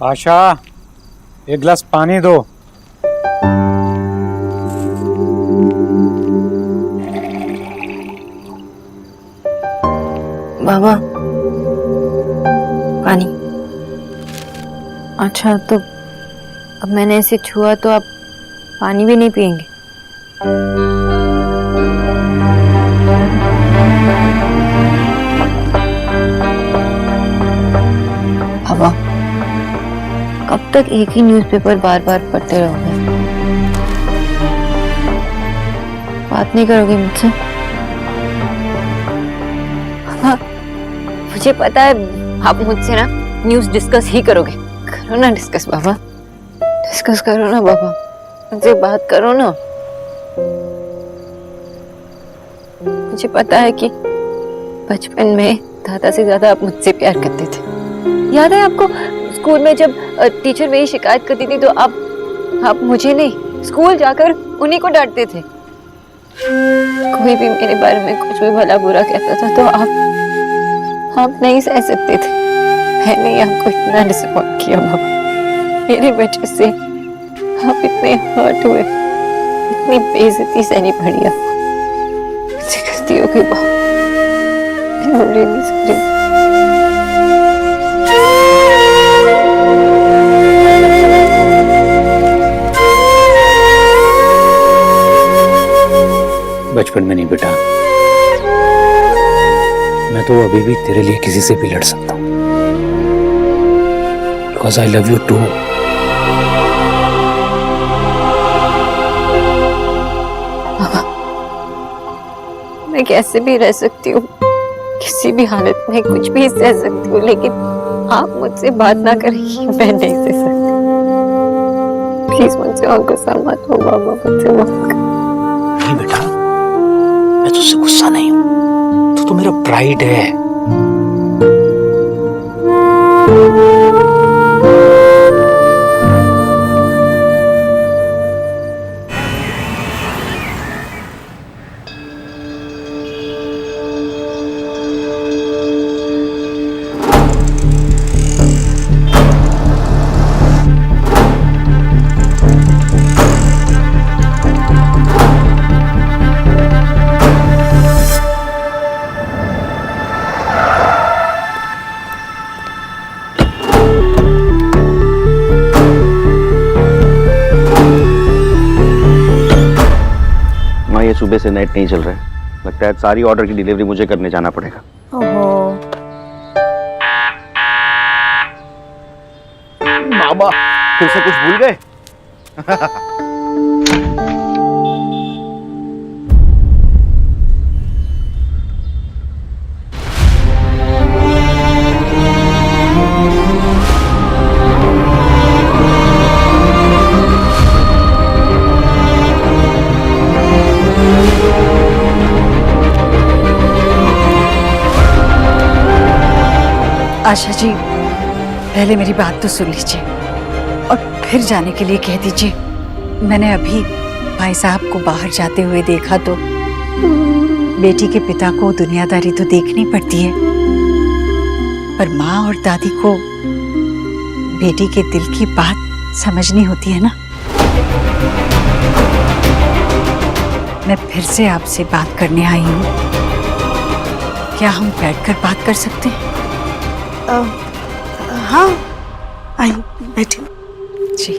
आशा, एक गिलास पानी दो। बाबा, पानी। अच्छा, तो अब मैंने इसे छुआ तो आप पानी भी नहीं पिएंगे? बाबा, कब तक एक ही न्यूज़पेपर बार बार पढ़ते रहोगे? बात नहीं करोगे मुझसे? हाँ, मुझे पता है आप मुझसे ना न्यूज़ डिस्कस ही करोगे। करो ना डिस्कस बाबा, डिस्कस करो ना बाबा, मुझसे बात करो ना। मुझे पता है कि बचपन में दादा से ज्यादा आप मुझसे प्यार करते थे। याद है आपको स्कूल में जब टीचर मेरी शिकायत करती थी तो आप मुझे नहीं स्कूल जाकर उन्हीं को डांटते थे। कोई भी मेरे बारे में कुछ भी भला बुरा कहता था तो आप नहीं सह सकते थे। मैंने आपको इतना डिसअपॉइंट किया बाबा, मेरी वजह से आप इतने हर्ट हुए, इतनी बेइज्जती सहनी पड़ी आपको। मुझसे गलती हो गई बाबा, मैं really sorry। बचपन में नहीं बेटा, मैं तो अभी भी तेरे लिए किसी से भी लड़ सकता हूँ, because I love you too. मैं कैसे भी रह सकती हूँ, किसी भी हालत में कुछ भी सह सकती हूँ, लेकिन आप मुझसे बात ना करेंगी मैं नहीं सह सकती। प्लीज मुझसे और गुस्सा मत हो बाबा, मुझसे मत करो। नहीं बेटा, मैं तुझसे गुस्सा नहीं हूँ, तू तो मेरा प्राइड है। ये सुबह से नेट नहीं चल रहा है, लगता है सारी ऑर्डर की डिलीवरी मुझे करने जाना पड़ेगा। ओहो, मामा फिर से कुछ भूल गए? आशा जी, पहले मेरी बात तो सुन लीजिए और फिर जाने के लिए कह दीजिए। मैंने अभी भाई साहब को बाहर जाते हुए देखा तो बेटी के पिता को दुनियादारी तो देखनी पड़ती है, पर माँ और दादी को बेटी के दिल की बात समझनी होती है ना। मैं फिर से आपसे बात करने आई हूँ, क्या हम बैठकर बात कर सकते हैं? हाँ, आई बैठी। जी।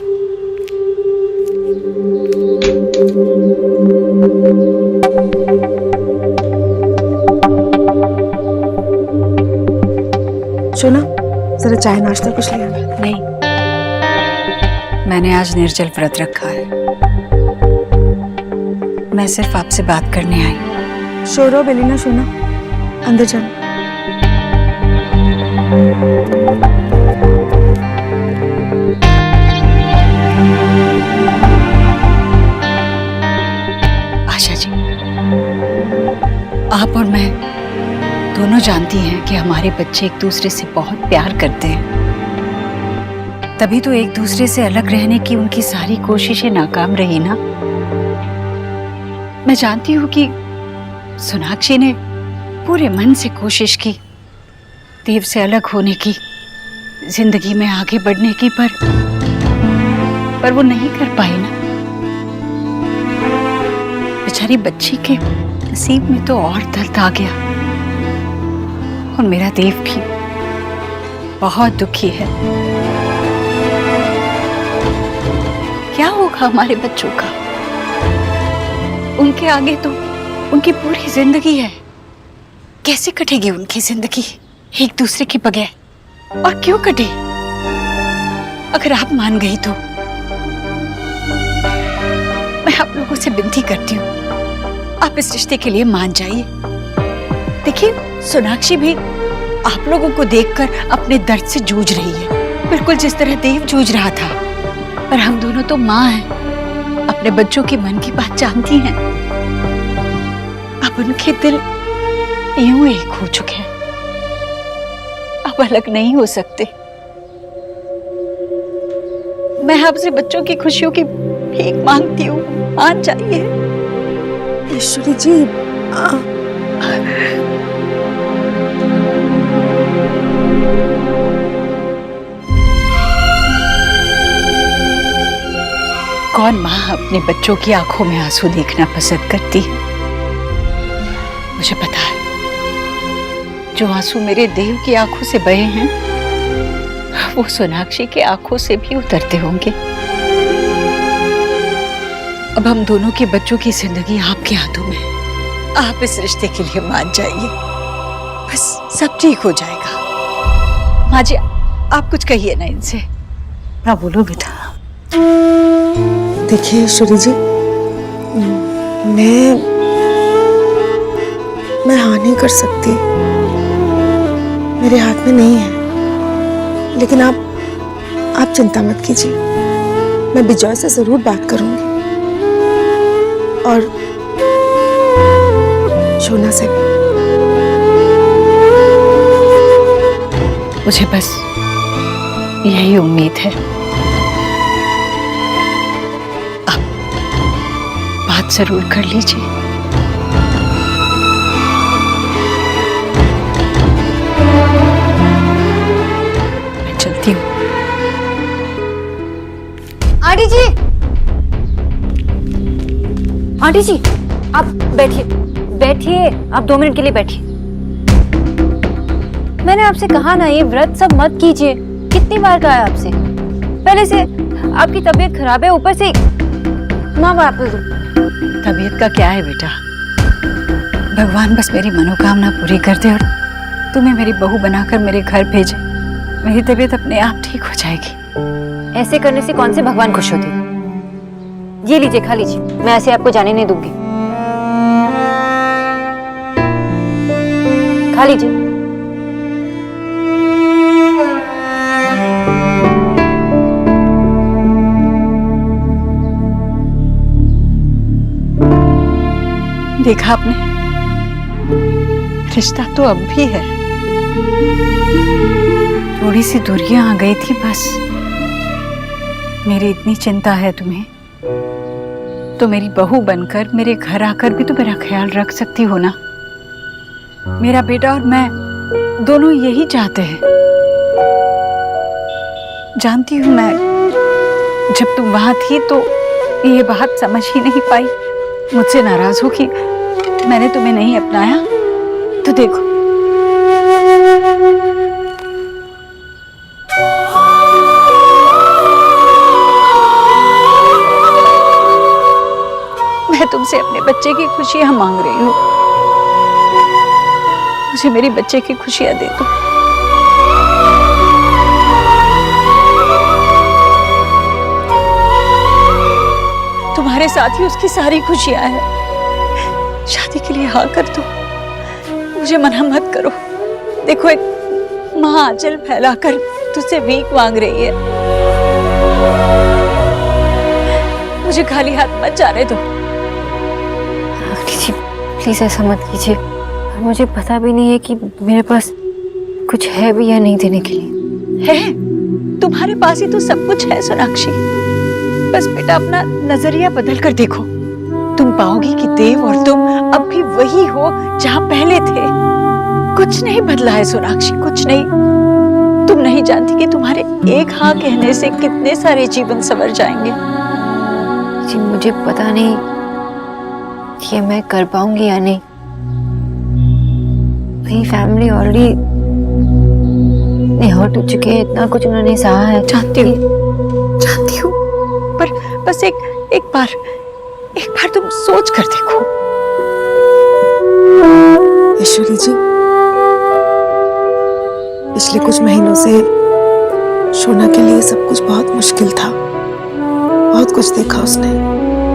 सुना, जरा चाय नाश्ता कुछ लिया? नहीं, मैंने आज निर्जल व्रत रखा है। मैं सिर्फ आपसे बात करने आई। शोरो बेलीना सोना, अंदर जाना। आशा जी, आप और मैं दोनों जानती हैं कि हमारे बच्चे एक दूसरे से बहुत प्यार करते हैं, तभी तो एक दूसरे से अलग रहने की उनकी सारी कोशिशें नाकाम रही ना। मैं जानती हूँ कि सोनाक्षी ने पूरे मन से कोशिश की देव से अलग होने की, जिंदगी में आगे बढ़ने की, पर वो नहीं कर पाई ना। बेचारी बच्ची के नसीब में तो और दर्द आ गया। और मेरा देव भी बहुत दुखी है। क्या होगा हमारे बच्चों का? उनके आगे तो उनकी पूरी जिंदगी है। कैसे कटेगी उनकी जिंदगी एक दूसरे के बगैर? और क्यों कटे? अगर आप मान गई तो मैं आप लोगों से विनती करती हूँ, आप इस रिश्ते के लिए मान जाइए। देखिए, सोनाक्षी भी आप लोगों को देखकर अपने दर्द से जूझ रही है, बिल्कुल जिस तरह देव जूझ रहा था। पर हम दोनों तो माँ हैं, अपने बच्चों के मन की बात जानती हैं। अब उनके दिल यूं एक हो चुके हैं, अब अलग नहीं हो सकते। मैं आपसे बच्चों की खुशियों की भीख मांगती हूँ, मान जाइए। ईश्वरी जी, कौन माँ अपने बच्चों की आंखों में आंसू देखना पसंद करती है? मुझे पता है, जो आंसू मेरे देव की आंखों से बहे हैं, वो सोनाक्षी की आंखों से भी उतरते होंगे। अब हम दोनों के बच्चों की जिंदगी आपके हाथों में है। आप इस रिश्ते के लिए मान जाइए, बस सब ठीक हो जाएगा। माँ जी, आप कुछ कहिए ना इनसे। हाँ बोलो बेटा। देखिए ईश्वरी जी, मैं हाँ नहीं कर सकती, मेरे हाथ में नहीं है। लेकिन आप चिंता मत कीजिए, मैं बिजॉय से जरूर बात करूंगी और शोना से भी। मुझे बस यही उम्मीद है। आप बात जरूर कर लीजिए। मैं चलती हूँ। आंटी जी, आंटी जी, आप बैठिए, बैठिए, आप 2 मिनट के लिए बैठिए। मैंने आपसे कहा ना, ये व्रत सब मत कीजिए। कितनी बार कहा है आपसे? पहले से आपकी तबीयत खराब है, ऊपर से माँ बाप। तबीयत का क्या है बेटा? भगवान बस मेरी मनोकामना पूरी कर दे और तुम्हें मेरी बहू बनाकर मेरे घर भेजे। मेरी तबीयत अपने आप ठीक हो जाएगी। ऐसे करने से कौन से भगवान खुश होते? ये लीजिए, खा लीजिए, मैं ऐसे आपको जाने नहीं दूंगी। खा लीजिए। देखा आपने, रिश्ता तो अब भी है। थोड़ी सी दूरियां आ गई थी बस। मेरी इतनी चिंता है तुम्हें, तो मेरी बहू बनकर मेरे घर आकर भी तो मेरा ख्याल रख सकती हो ना। मेरा बेटा और मैं दोनों यही चाहते हैं। जानती हूं, मैं जब तुम वहां थी तो ये बात समझ ही नहीं पाई। मुझसे नाराज हो कि मैंने तुम्हें नहीं अपनाया। तो देखो, मैं तुमसे अपने बच्चे की खुशियां मांग रही हूँ। मुझे मेरी बच्चे की खुशियां दे दो। तुम्हारे साथ ही उसकी सारी खुशियां हैं। शादी के लिए हाँ कर दो, मुझे मना मत करो। देखो, एक माँ आंचल फैलाकर तुझसे भीख मांग रही है। मुझे खाली हाथ मत जाने दो। आंटी जी, प्लीज ऐसा मत कीजिए। मुझे पता भी नहीं है कि मेरे पास कुछ है भी या नहीं देने के लिए। है, तुम्हारे पास ही तो सब कुछ है सोनाक्षी। बस बेटा, अपना नजरिया बदल कर देखो। तुम पाओगी कि देव और तुम अब भी वही हो जहां पहले थे। कुछ नहीं बदला है सोनाक्षी, कुछ नहीं। तुम नहीं नहीं जानती कि तुम्हारे एक हाँ कहने से कितने सारे जीवन संवर जाएंगे। जी मुझे पता नहीं कि मैं कर पाऊंगी या नहीं। मेरी फैमिली ऑलरेडी हर्ट हो चुके हैं, इतना कुछ उन्होंने सहा है। जानती हूँ, पर बस एक बार तुम सोच कर देखो। ईश्वरी जी, पिछले कुछ महीनों से शोना के लिए सब कुछ बहुत मुश्किल था। बहुत कुछ देखा उसने,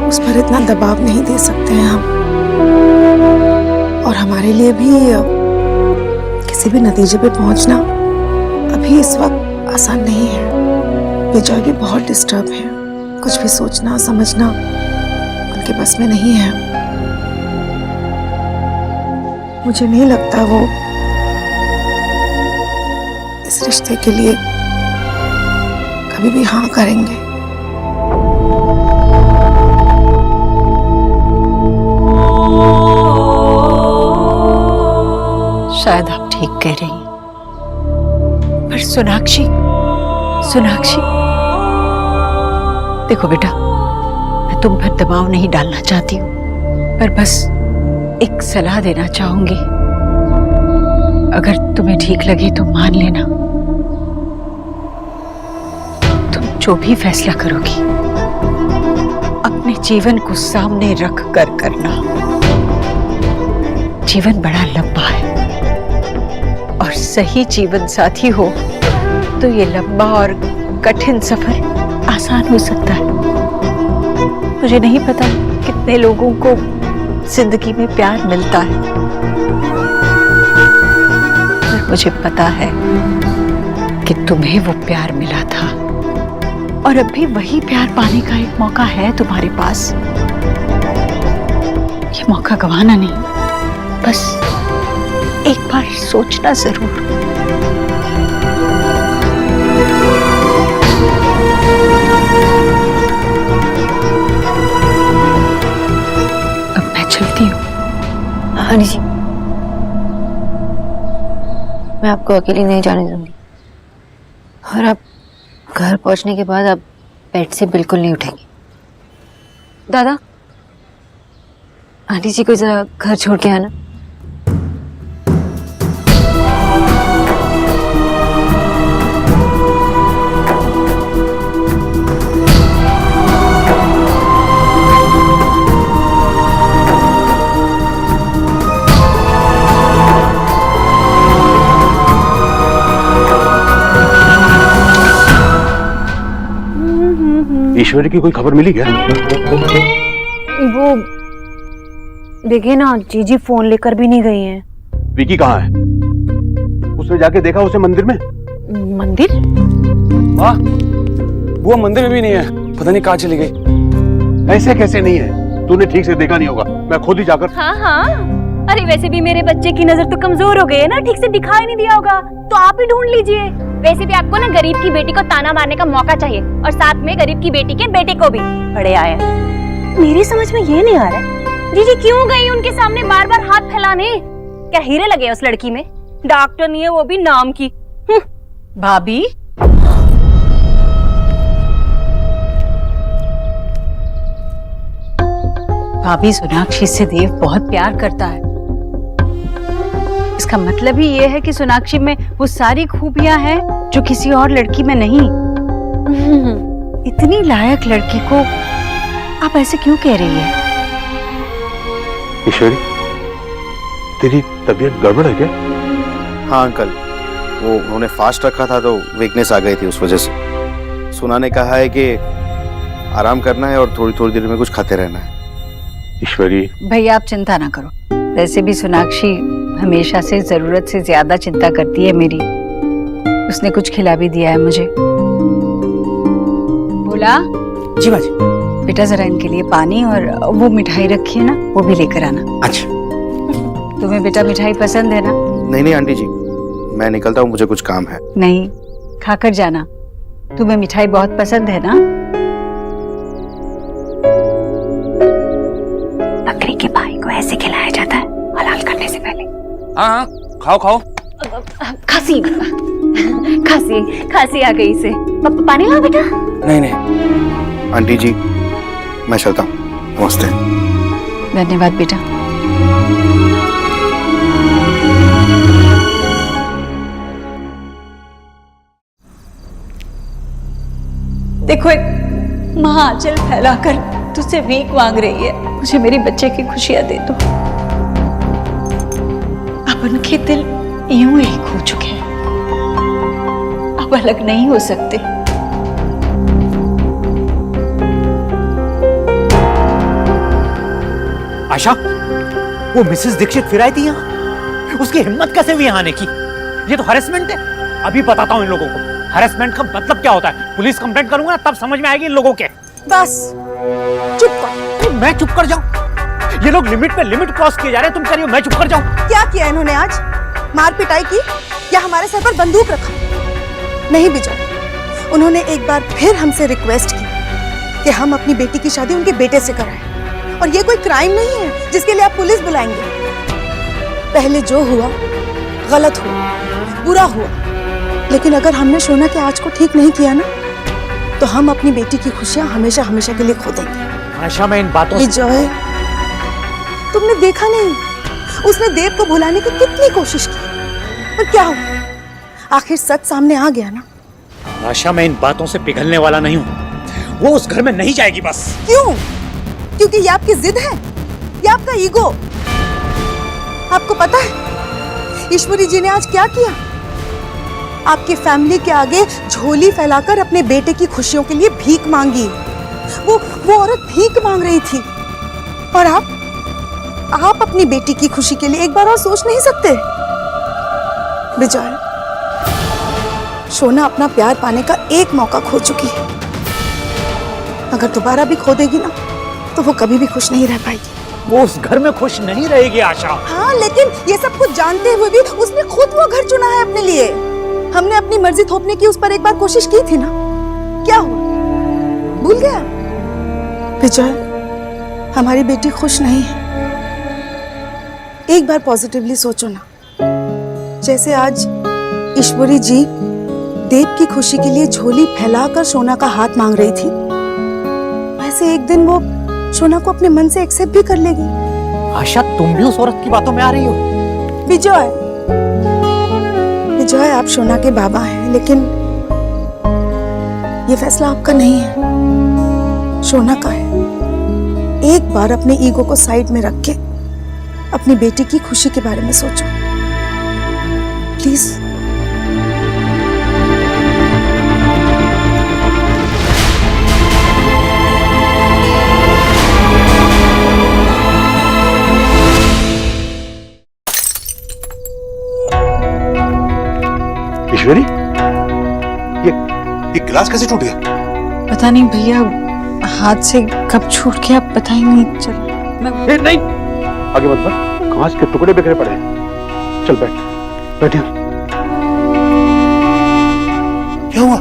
उस पर इतना दबाव नहीं दे सकते हैं हम। और हमारे लिए भी किसी भी नतीजे पे पहुंचना अभी इस वक्त आसान नहीं है। विजय भी बहुत डिस्टर्ब है, कुछ भी सोचना समझना उनके बस में नहीं है। मुझे नहीं लगता वो इस रिश्ते के लिए कभी भी हाँ करेंगे। शायद आप ठीक कह रही हैं, पर सोनाक्षी देखो बेटा, मैं तुम पर दबाव नहीं डालना चाहती हूँ, पर बस एक सलाह देना चाहूंगी। अगर तुम्हें ठीक लगे तो मान लेना। तुम जो भी फैसला करोगी अपने जीवन को सामने रख कर करना। जीवन बड़ा लंबा है और सही जीवन साथी हो तो ये लंबा और कठिन सफर आसान हो सकता है। मुझे नहीं पता कितने लोगों को जिंदगी में प्यार मिलता है, पर मुझे पता है कि तुम्हें वो प्यार मिला था और अब भी वही प्यार पाने का एक मौका है तुम्हारे पास। ये मौका गंवाना नहीं, बस एक बार सोचना जरूर। अब मैं चलती हूँ। हाँ जी, मैं आपको अकेली नहीं जाने दूंगी। और आप घर पहुंचने के बाद आप बेड से बिल्कुल नहीं उठेंगे। दादा, आंटी जी को जरा घर छोड़ के आना। ईश्वरी की कोई खबर मिली क्या? वो देखिए ना, जीजी फोन लेकर भी नहीं गई हैं। विकी कहाँ है? उसने जाके देखा उसे मंदिर में? मंदिर? वाह, वो मंदिर में भी नहीं है, पता नहीं कहाँ चली गई। ऐसे कैसे नहीं है? तूने ठीक से देखा नहीं होगा, मैं खुद ही जाकर। हाँ हाँ, अरे वैसे भी मेरे बच्चे की नजर तो कमजोर हो गई है ना, ठीक से दिखाई नहीं दिया होगा, तो आप ही ढूंढ लीजिए। वैसे भी आपको ना गरीब की बेटी को ताना मारने का मौका चाहिए, और साथ में गरीब की बेटी के बेटे को भी। बड़े आए, मेरी समझ में ये नहीं आ रहा है जीजी क्यों गई उनके सामने बार बार हाथ फैलाने। क्या हीरे लगे उस लड़की में? डॉक्टर नहीं है वो भी नाम की। भाभी, भाभी सोनाक्षी से देव बहुत प्यार करता है। इसका मतलब ही ये है कि सोनाक्षी में वो सारी खूबियां हैं जो किसी और लड़की में नहीं। इतनी लायक लड़की को आप ऐसे क्यों कह रही है? ईश्वरी, तेरी तबीयत गड़बड़ है क्या? हाँ अंकल, वो उन्होंने फास्ट रखा था तो वीकनेस आ गई थी, उस वजह से। सुना ने कहा है कि आराम करना है और थोड़ी थोड़ी देर में कुछ खाते रहना है। ईश्वरी भैया आप चिंता ना करो, वैसे भी सोनाक्षी हमेशा से जरूरत से ज्यादा चिंता करती है मेरी। उसने कुछ खिला भी दिया है मुझे। बोला जी बाजी। बेटा जरा इनके लिए पानी और वो मिठाई रखी है ना, वो भी लेकर आना। अच्छा। तुम्हें बेटा मिठाई पसंद है ना? नहीं आंटी जी, मैं निकलता हूँ, मुझे कुछ काम है। नहीं, खाकर जाना। तुम्हें मिठाई बहुत पसंद है ना? बकरी के भाई को ऐसे खिलाया जाता है हलाल करने से पहले। हाँ, खाओ खाओ। खांसी खांसी आ गई इसे। पानी लाओ बेटा। नहीं नहीं आंटी जी मैं चलता हूँ, नमस्ते। धन्यवाद बेटा। देखो एक माँ आंचल फैलाकर तुझसे भीख मांग रही है, मुझे मेरी बच्चे की खुशियां दे दो। अब उनके दिल यूं एक हो चुके हैं, अब अलग नहीं हो सकते। आशा, वो मिसेस दीक्षित फिर आई थी यहाँ? उसकी हिम्मत कैसे हुई यहाँ आने की? ये तो हरेसमेंट है। अभी बताता हूँ इन लोगों को हरेसमेंट का मतलब क्या होता है। पुलिस कंप्लेंट करूंगा तब समझ में आएगी इन लोगों के। बस चुप कर। मैं चुप कर जाऊं? ये लोग लिमिट पे लिमिट क्रॉस किए जा रहे हैं, तुम कह रही हो मैं चुप कर जाऊं? क्या किया इन्होंने आज? मार पिटाई की या हमारे सर पर बंदूक रखा? नहीं विजय, उन्होंने एक बार फिर हमसे रिक्वेस्ट की कि हम अपनी बेटी की शादी उनके बेटे से कराएं। और ये कोई क्राइम नहीं है जिसके लिए आप पुलिस बुलाएंगे। पहले जो हुआ गलत हुआ, बुरा हुआ, लेकिन अगर हमने शोना के आज को ठीक नहीं किया ना, तो हम अपनी बेटी की खुशियां हमेशा हमेशा के लिए खो देंगे। आशा, मैं इन बातों से... विजय, तुमने देखा नहीं उसने देव को भुलाने की कितनी कोशिश की, पर क्या हुआ? आखिर सच सामने आ गया ना। आशा, मैं इन बातों से पिघलने वाला नहीं हूँ। वो उस घर में नहीं जाएगी बस। क्यों? क्योंकि ये आपकी जिद है या आपका ईगो? आपको पता है ईश्वरी जी ने आज क्या किया? आपकी फैमिली के आगे झोली फैलाकर अपने बेटे की खुशियों के लिए भीख मांगी। वो औरत भीख मांग रही थी, और आप अपनी बेटी की खुशी के लिए एक बार और सोच नहीं सकते? विजय, शोना अपना प्यार पाने का एक मौका खो चुकी है। अगर दोबारा भी खो देगी ना, तो वो कभी भी खुश नहीं रह पाएगी। वो उस घर में खुश नहीं रहेगी आशा। हाँ, लेकिन ये सब कुछ जानते हुए भी उसने खुद वो घर चुना है अपने लिए। हमने अपनी मर्जी थोपने की उस पर एक बार कोशिश की थी ना, क्या हुआ? भूल गया? विजय, हमारी बेटी खुश नहीं है। एक बार पॉजिटिवली सोचो ना। जैसे आज ईश्वरी जी देव की खुशी के लिए झोली फैलाकर सोना का हाथ मांग रही थी, वैसे एक दिन वो सोना को अपने मन से एक्सेप्ट भी कर लेगी। आशा, तुम भी उस औरत की बातों में आ रही हो? विजय, आप सोना के बाबा हैं, लेकिन ये फैसला आपका नहीं है, सोना का है। एक बार अपने ईगो को साइड में रख के अपनी बेटी की खुशी के बारे में सोचो प्लीज। ईश्वरी, ये गिलास कैसे टूट गया? पता नहीं भैया, हाथ से कब छूट गया पता ही नहीं चला। नहीं, आगे मत बढ़, कांच के टुकड़े बिखरे पड़े हैं। चल बैठ यहाँ। क्या हुआ?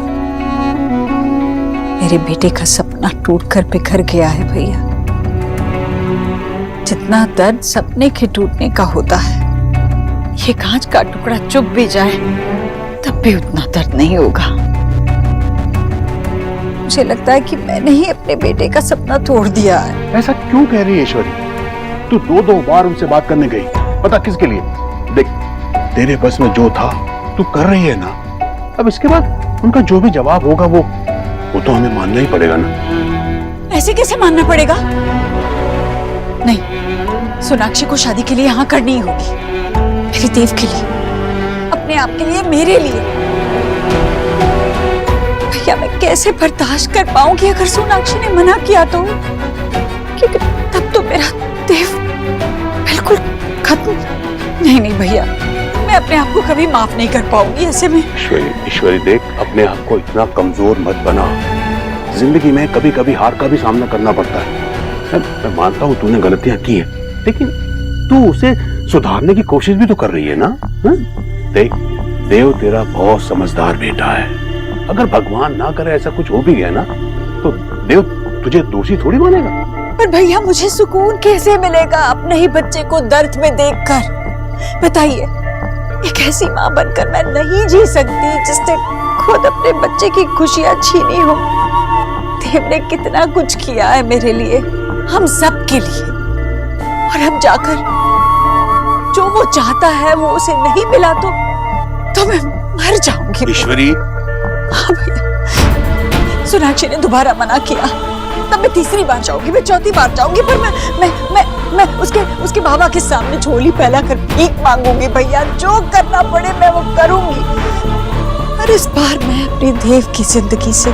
मेरे बेटे का सपना टूटकर बिखर गया है भैया। जितना दर्द सपने के टूटने का होता है, ये कांच का टुकड़ा चुप भी जाए तब भी उतना दर्द नहीं होगा। मुझे लगता है कि मैंने ही अपने बेटे का सपना तोड़ दिया है। ऐसा क्यों कह रही है ईश्वरी? तू दो बार उनसे बात करने गई, पता किसके लिए? देख, तेरे बस में जो था तू कर रही है ना। अब इसके बाद उनका जो भी जवाब होगा वो तो हमें मानना ही पड़ेगा ना। ऐसे कैसे मानना पड़ेगा? नहीं, सोनाक्षी को शादी के लिए यहाँ करनी ही होगी, मेरे देव के लिए, अपने आप के लिए, मेरे लिए। भैया, मैं कैसे बर्दाश्त कर पाऊंगी अगर सोनाक्षी ने मना किया तो? क्योंकि तब तो मेरा देव बिल्कुल खत्म। नहीं भैया, मैं अपने आप को कभी माफ नहीं कर पाऊंगी ऐसे में। ईश्वरी देख, अपने आप को इतना कमजोर मत बना। जिंदगी में कभी कभी हार का भी सामना करना पड़ता है। मैं मानता हूँ तूने गलतियां की है, लेकिन तू उसे सुधारने की कोशिश भी तो कर रही है ना। देख, देव तेरा बहुत समझदार बेटा है। अगर भगवान ना करे ऐसा कुछ हो भी गया ना, तो देव तुझे दोषी थोड़ी मानेगा। पर भैया, मुझे सुकून कैसे मिलेगा अपने ही बच्चे को दर्द में देखकर? बताइए, एक ऐसी माँ बनकर मैं नहीं जी सकती जिसने खुद अपने बच्चे की खुशियां छीनी हो। देव ने कितना कुछ किया है मेरे लिए, हम सब के लिए, और अब जाकर जो वो चाहता है वो उसे नहीं मिला तो मैं मर जाऊंगी। ईश्वरी, हाँ भैया, सोनाक्षी ने दोबारा मना किया, तब मैं तीसरी बार जाऊंगी, मैं चौथी बार जाऊंगी, पर मैं उसके बाबा के सामने झोली फैला कर भीख मांगूंगी। भैया, जो करना पड़े मैं वो करूंगी, और इस बार मैं अपने देव की जिंदगी से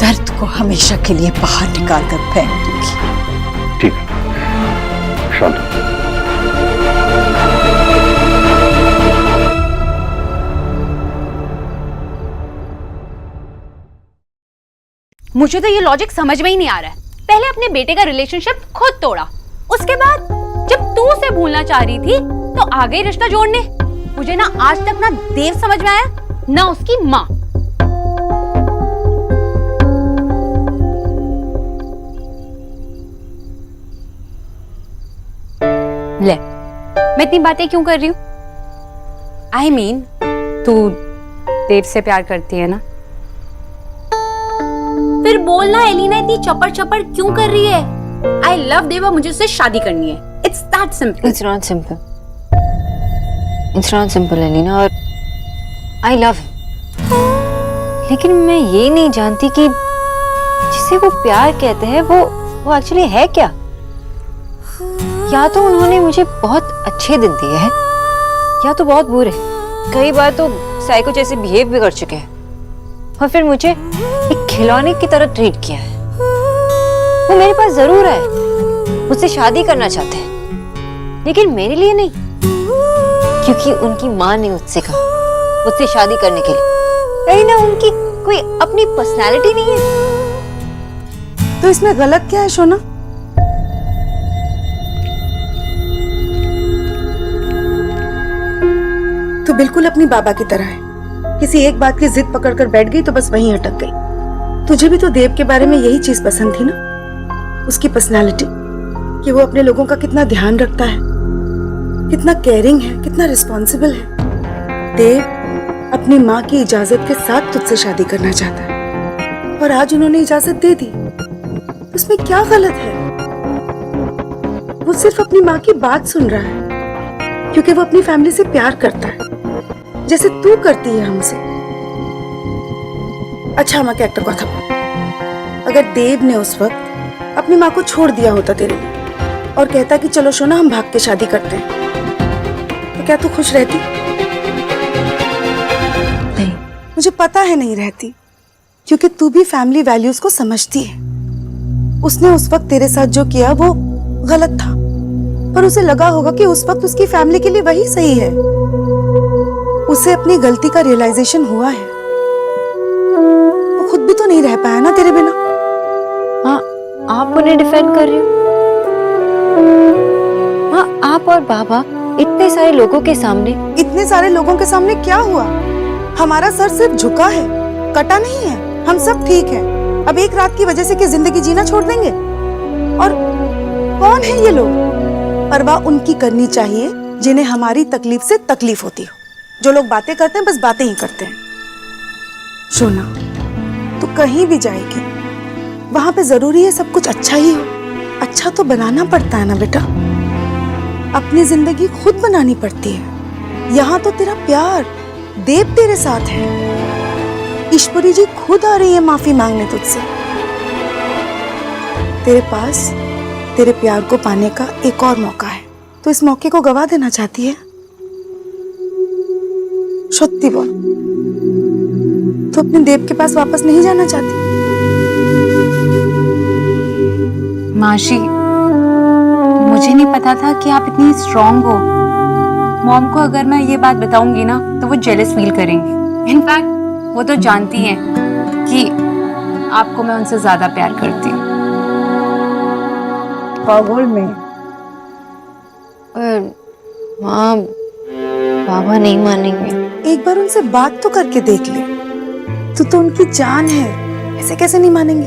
दर्द को हमेशा के लिए बाहर निकाल कर फेंक दूंगी। ठीक है, शांत हो। मुझे तो ये लॉजिक समझ में ही नहीं आ रहा है। पहले अपने बेटे का रिलेशनशिप खुद तोड़ा, उसके बाद जब तू उसे भूलना चाह रही थी तो आ गई रिश्ता जोड़ने। मुझे ना आज तक ना देव समझ में आया ना उसकी माँ। ले, मैं इतनी बातें क्यों कर रही हूँ? I mean, तू देव से प्यार करती है ना? फिर बोलना एलिना इतनी चपड़ चपड़ क्यों कर रही है? I love देव और मुझे उससे शादी करनी है। It's that simple. It's not simple. It's not simple, Elina, और I love him. लेकिन मैं ये नहीं जानती कि जिसे वो प्यार कहते हैं वो एक्चुअली है क्या? या तो उन्होंने मुझे बहुत अच्छे दिन दिए हैं या तो बहुत बुरे। कई बार तो साइको जैसे बिहेव भी कर चुके हैं और फिर मुझे एक खिलौने की तरह ट्रीट किया है। वो मेरे पास जरूर है, मुझसे शादी करना चाहते हैं, लेकिन मेरे लिए नहीं, क्योंकि उनकी माँ ने मुझसे कहा मुझसे शादी करने के लिए। लेकिन उनकी कोई अपनी पर्सनालिटी नहीं है। तो इसमें गलत क्या है शोना? तो बिल्कुल अपनी बाबा की तरह है, किसी एक बात की जिद पकड़कर बैठ गई तो बस वहीं अटक गई। तुझे भी तो देव के बारे में यही चीज पसंद थी ना, उसकी पर्सनालिटी, कि वो अपने लोगों का कितना ध्यान रखता है, कितना केयरिंग है, कितना रिस्पॉन्सिबल है। देव अपनी माँ की इजाजत के साथ तुझसे शादी करना चाहता है और आज उन्होंने इजाजत दे दी, उसमें क्या गलत है? वो सिर्फ अपनी माँ की बात सुन रहा है क्योंकि वो अपनी फैमिली से प्यार करता है जैसे तू करती है हमसे। अच्छा मैं कैरेक्टर का था, अगर देव ने उस वक्त अपनी माँ को छोड़ दिया होता तेरे लिए और कहता कि चलो शोना हम भाग के शादी करते हैं, तो क्या तू खुश रहती? नहीं। मुझे पता है नहीं रहती, क्योंकि तू भी फैमिली वैल्यूज को समझती है। उसने उस वक्त तेरे साथ जो किया वो गलत था, पर उसे लगा होगा कि उस वक्त उसकी फैमिली के लिए वही सही है। उसे अपनी गलती का रियलाइजेशन हुआ है। वो खुद भी तो नहीं रह पाया ना तेरे बिना। हाँ, आप उन्हें डिफेंड कर रही हो? हाँ, आप और बाबा इतने सारे लोगों के सामने। इतने सारे लोगों के सामने क्या हुआ? हमारा सर सिर्फ झुका है, कटा नहीं है। हम सब ठीक है। अब एक रात की वजह से क्या जिंदगी जीना छोड़ देंगे? और कौन है ये लोग? परवाह उनकी करनी चाहिए जिन्हें हमारी तकलीफ से तकलीफ होती हो। जो लोग बातें करते हैं बस बातें ही करते हैं। सोना, तू कहीं भी जाएगी वहां पे जरूरी है सब कुछ अच्छा ही हो। अच्छा तो बनाना पड़ता है ना बेटा, अपनी जिंदगी खुद बनानी पड़ती है। यहाँ तो तेरा प्यार देव तेरे साथ है। ईश्वरी जी खुद आ रही है माफी मांगने तुझसे। तेरे पास तेरे प्यार को पाने का एक और मौका है, तो इस मौके को गवा देना चाहती है? सत्य बोल, तो अपने देव के पास वापस नहीं जाना चाहती? माशी, मुझे नहीं पता था कि आप इतनी स्ट्रांग हो। मॉम को अगर मैं ये बात बताऊंगी ना तो वो जेलस फील करेंगी। इनफैक्ट वो तो जानती हैं कि आपको मैं उनसे ज्यादा प्यार करती हूँ। पागल में। और माँ बाबा नहीं मानेंगे। एक बार उनसे बात तो करके देख ले। तू तो उनकी जान है, ऐसे कैसे नहीं मानेंगे?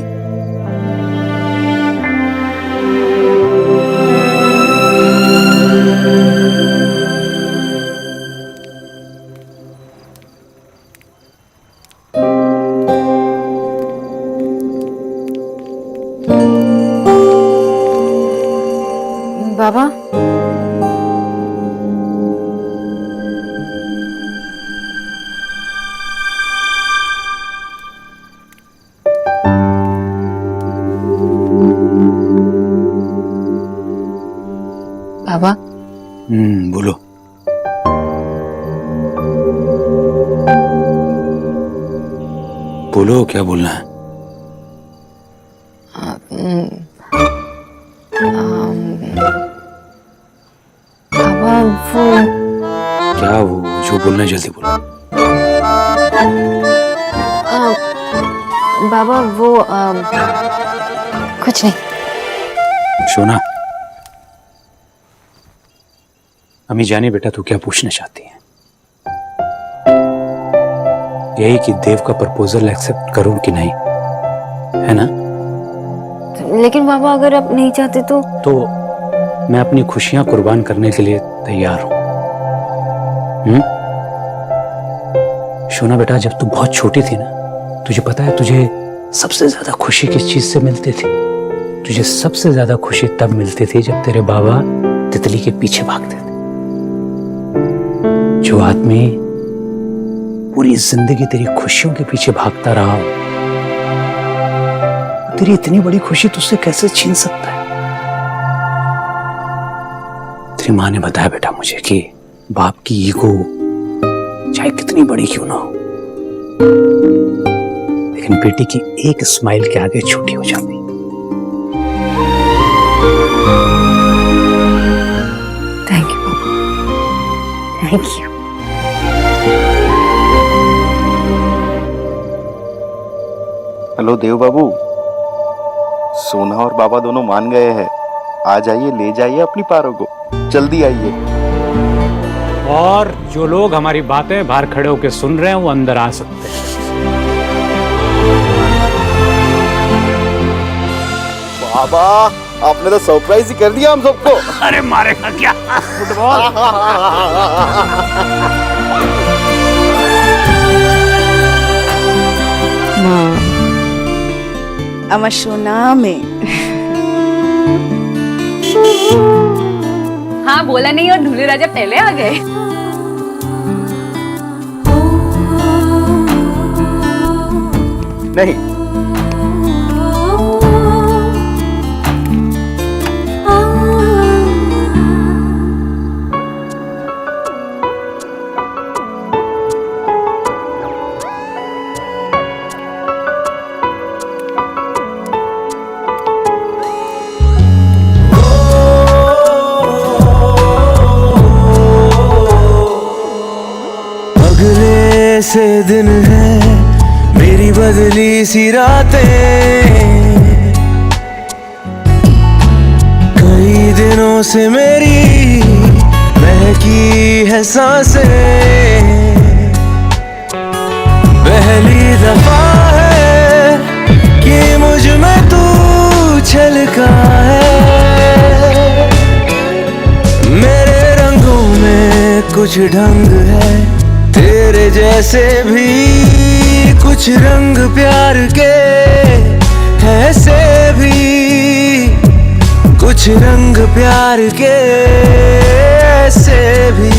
बोलो क्या बोलना है। बाबा वो क्या वो जो बोलना है जल्दी बोलो। बाबा वो कुछ नहीं। सोना, अम्मी जाने बेटा तू क्या पूछना चाहती है? यही कि देव का प्रपोजल एक्सेप्ट करूं कि नहीं, है ना? लेकिन बाबा अगर आप नहीं चाहते तो मैं अपनी खुशियां कुर्बान करने के लिए तैयार हूं। सोना बेटा, जब तू बहुत छोटी थी ना, तुझे पता है तुझे सबसे ज्यादा खुशी किस चीज से मिलती थी? तुझे सबसे ज्यादा खुशी तब मिलती थी जब तेरे बाबा तितली के पीछे भागते थे। जो आदमी पूरी जिंदगी तेरी खुशियों के पीछे भागता रहा हो, तेरी इतनी बड़ी खुशी तुझसे कैसे छीन सकता है? तेरी माँ ने बताया बेटा मुझे कि बाप की ईगो चाहे कितनी बड़ी क्यों ना हो, लेकिन बेटी की एक स्माइल के आगे छोटी हो जाती। थैंक यू बाबा, थैंक यू। हेलो देव बाबू, सोना और बाबा दोनों मान गए हैं। आ जाइए, ले जाइए अपनी पारो को, जल्दी आइए। और जो लोग हमारी बातें बाहर खड़े होकर सुन रहे हैं वो अंदर आ सकते हैं। बाबा, आपने तो सरप्राइज ही कर दिया हम सबको। अरे मारेगा क्या फुटबॉल? আমার সোনা মেয়ে। हाँ बोला नहीं और ढूले राजा पहले आ गए। नहीं, से दिन है मेरी बदली सी रातें, कई दिनों से मेरी महकी है सांसें। पहली दफा है कि मुझ में तू छलका है। मेरे रंगों में कुछ ढंग है, तेरे जैसे भी कुछ रंग प्यार के, ऐसे भी कुछ रंग प्यार के, ऐसे भी।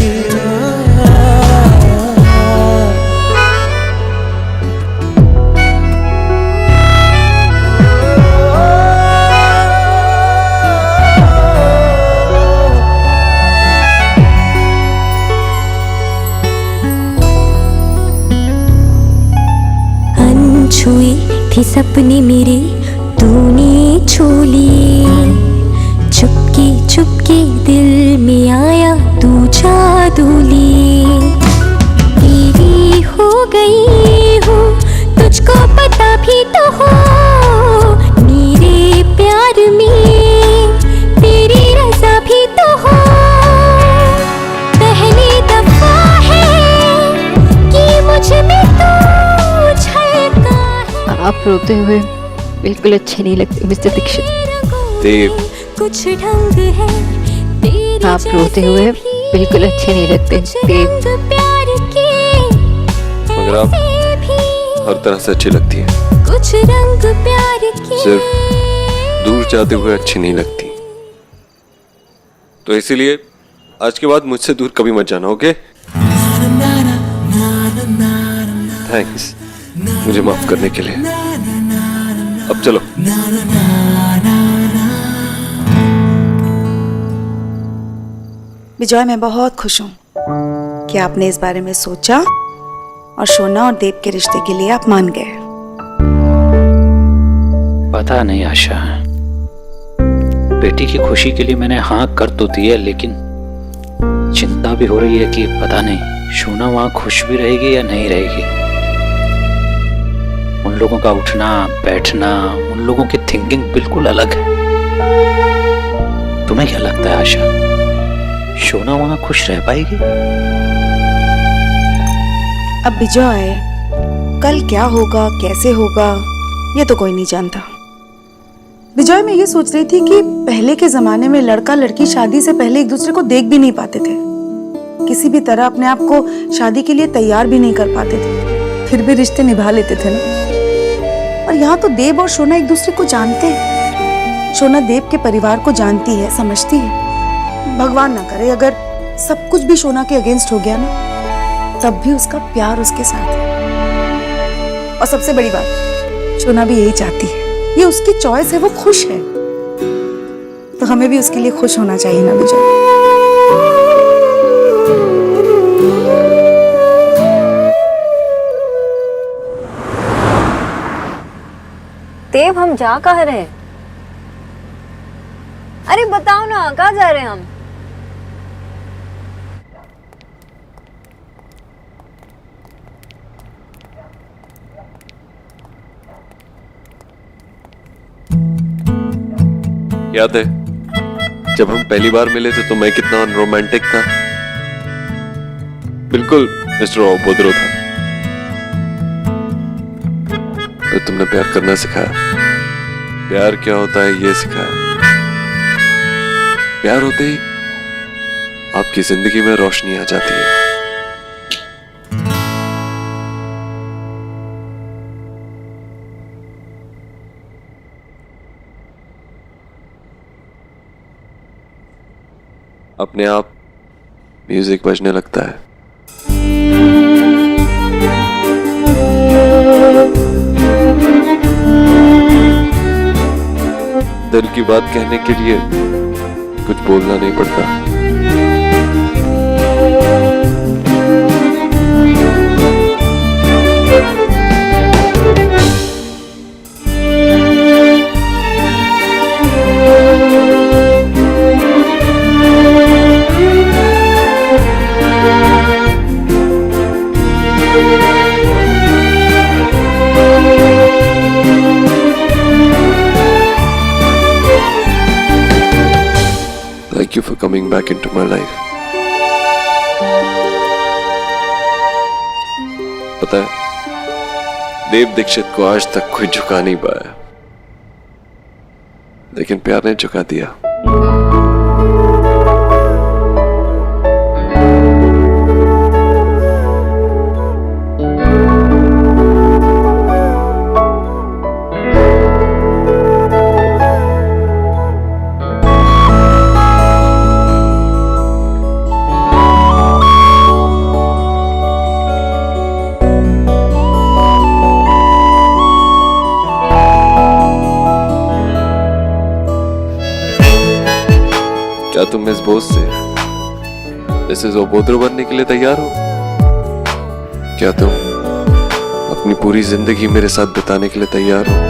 छुई थी सपने मेरे, तूने छू लिए। चुपके चुपके दिल में आया तू जादू लिए। तेरी हो गई हूँ, तुझको पता भी तो हो। मेरे प्यार में तेरी रज़ा भी तो हो। पहली दफा है कि मुझ में तू आप रोते हुए बिल्कुल अच्छे नहीं लगते मिस्टर दीक्षित। देव, कुछ ढंग है तेरे, आप रोते हुए बिल्कुल अच्छे नहीं लगते देव। मगर आप हर तरह से अच्छी लगती है, कुछ रंग प्यार के, सिर्फ दूर जाते हुए अच्छी नहीं लगती। तो इसीलिए आज के बाद मुझसे दूर कभी मत जाना, ओके? थैंक्स मुझे माफ करने के लिए। अब चलो। विजय, मैं बहुत खुश हूँ कि आपने इस बारे में सोचा और सोना और देव के रिश्ते के लिए आप मान गए। पता नहीं आशा, बेटी की खुशी के लिए मैंने हाँ कर तो दी है, लेकिन चिंता भी हो रही है कि पता नहीं शोना वहां खुश भी रहेगी या नहीं रहेगी। उन लोगों का उठना बैठना, उन लोगों की थिंकिंग बिल्कुल अलग है। तुम्हें क्या लगता है आशा, शोना वहां खुश रह पाएगी? अब विजय, कल क्या होगा कैसे होगा ये तो कोई नहीं जानता। विजय, मैं ये सोच रही थी कि पहले के जमाने में लड़का लड़की शादी से पहले एक दूसरे को देख भी नहीं पाते थे, किसी भी तरह अपने आप को शादी के लिए तैयार भी नहीं कर पाते थे, फिर भी रिश्ते निभा लेते थे ना। और यहाँ तो देव और शोना एक दूसरे को जानते हैं। शोना देव के परिवार को जानती है, समझती है। भगवान ना करे अगर सब कुछ भी शोना के अगेंस्ट हो गया ना, तब भी उसका प्यार उसके साथ है। और सबसे बड़ी बात, शोना भी यही चाहती है, ये उसकी चॉइस है, वो खुश है, तो हमें भी उसके लिए खुश होना चाहिए ना विजय। देव, हम जा कहाँ रहे हैं? अरे बताओ ना, कहाँ जा रहे हैं हम? याद है जब हम पहली बार मिले थे तो मैं कितना रोमांटिक था, बिल्कुल मिस्टर ओबोद्रो था। तो तुमने प्यार करना सिखाया, प्यार क्या होता है ये सिखाया। प्यार होते ही आपकी जिंदगी में रोशनी आ जाती है। अपने आप म्यूजिक बजने लगता है। दिल की बात कहने के लिए कुछ बोलना नहीं पड़ता। Thank you for coming back into my life. पता है, देव दीक्षित को आज तक कोई झुका नहीं पाया, लेकिन प्यार ने झुका दिया। क्या तुम इस बोझ से मिसेस ओबोद्रो बनने के लिए तैयार हो? क्या तुम अपनी पूरी जिंदगी मेरे साथ बिताने के लिए तैयार हो?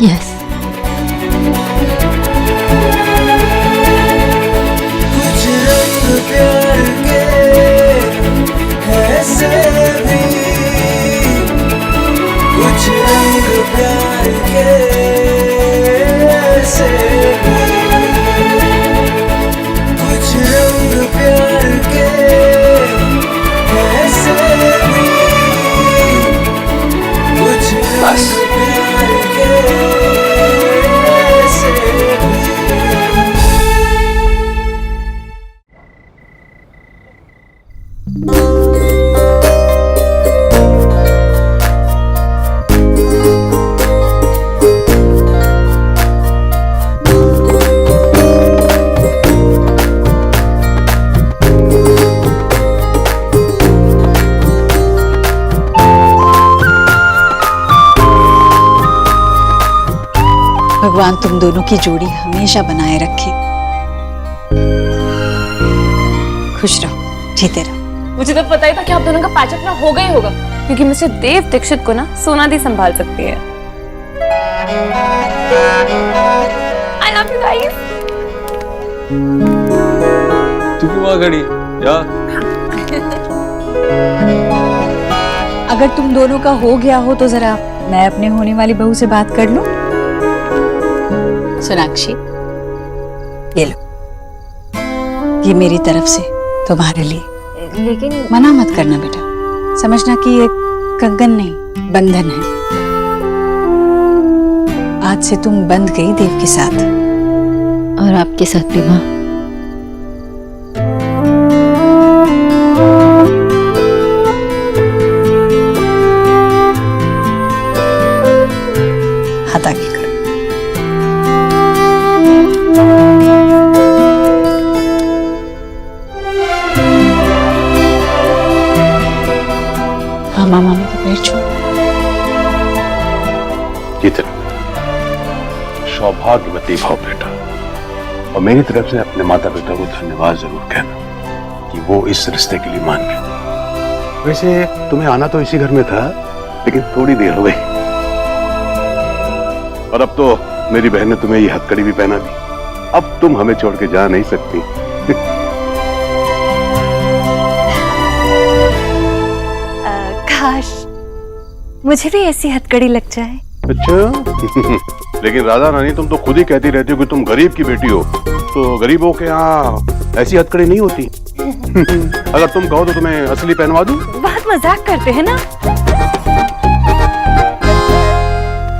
यस। कुछ रंग प्यार के ऐसे भी, कुछ रंग प्यार के ऐसे भी, कुछ रंग प्यार के ऐसे भी, कुछ रंग प्यार के ऐसे भी। भगवान तुम दोनों की जोड़ी हमेशा बनाए रखे। खुश रहो, जीते रहो। मुझे तो पता ही था कि आप दोनों का पैचअप ना होगा ही होगा, क्योंकि मिस्टर देव दीक्षित को ना सोना दी संभाल सकती है। I love you guys. तू क्यों वहां खड़ी यार? अगर तुम दोनों का हो गया हो तो जरा मैं अपने होने वाली बहू से बात कर लूं। सोनाक्षी, ये लो, ये मेरी तरफ से तुम्हारे लिए। लेकिन मना मत करना बेटा, समझना कि ये कंगन नहीं बंधन है। आज से तुम बंध गई देव के साथ। और आपके साथ भी माँ। हाथ आगे करो। मामा मामी के पैर छू। जीते सौभाग्यवती भाव बेटा, और मेरी तरफ से अपने माता पिता को धन्यवाद जरूर कहना कि वो इस रिश्ते के लिए मान गए। वैसे तुम्हें आना तो इसी घर में था, लेकिन थोड़ी देर हो गई, और अब तो मेरी बहन ने तुम्हें ये हथकड़ी भी पहना दी। अब तुम हमें छोड़ के जा नहीं सकती। काश मुझे भी ऐसी हथकड़ी लग जाए। अच्छा लेकिन राधा रानी, तुम तो खुद ही कहती रहती हो कि तुम गरीब की बेटी हो, तो गरीबों के यहाँ ऐसी हथकड़ी नहीं होती। अगर तुम कहो तो तुम्हें असली पहनवा दूं। बहुत मजाक करते हैं ना।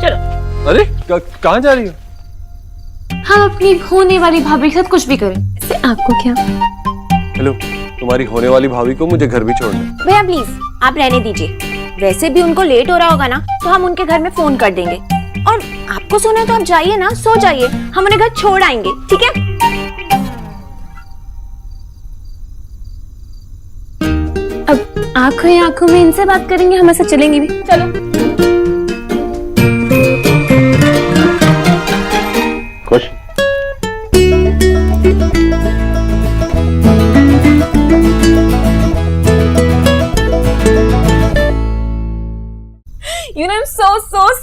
चलो। अरे कहाँ जा रही हो? हम अपनी होने वाली भाभी के साथ कुछ भी करें, इससे आपको क्या? हेलो, तुम्हारी होने वाली भाभी को मुझे घर भी छोड़ना है। भैया प्लीज आप रहने दीजिए, वैसे भी उनको लेट हो रहा होगा ना, तो हम उनके घर में फोन कर देंगे। और आपको सोना है तो आप जाइए ना, सो जाइए, हम उन्हें घर छोड़ आएंगे, ठीक है? अब आंखों ही आंखों में इनसे बात करेंगे, हम ऐसे चलेंगे भी। चलो। खुश? You know, I'm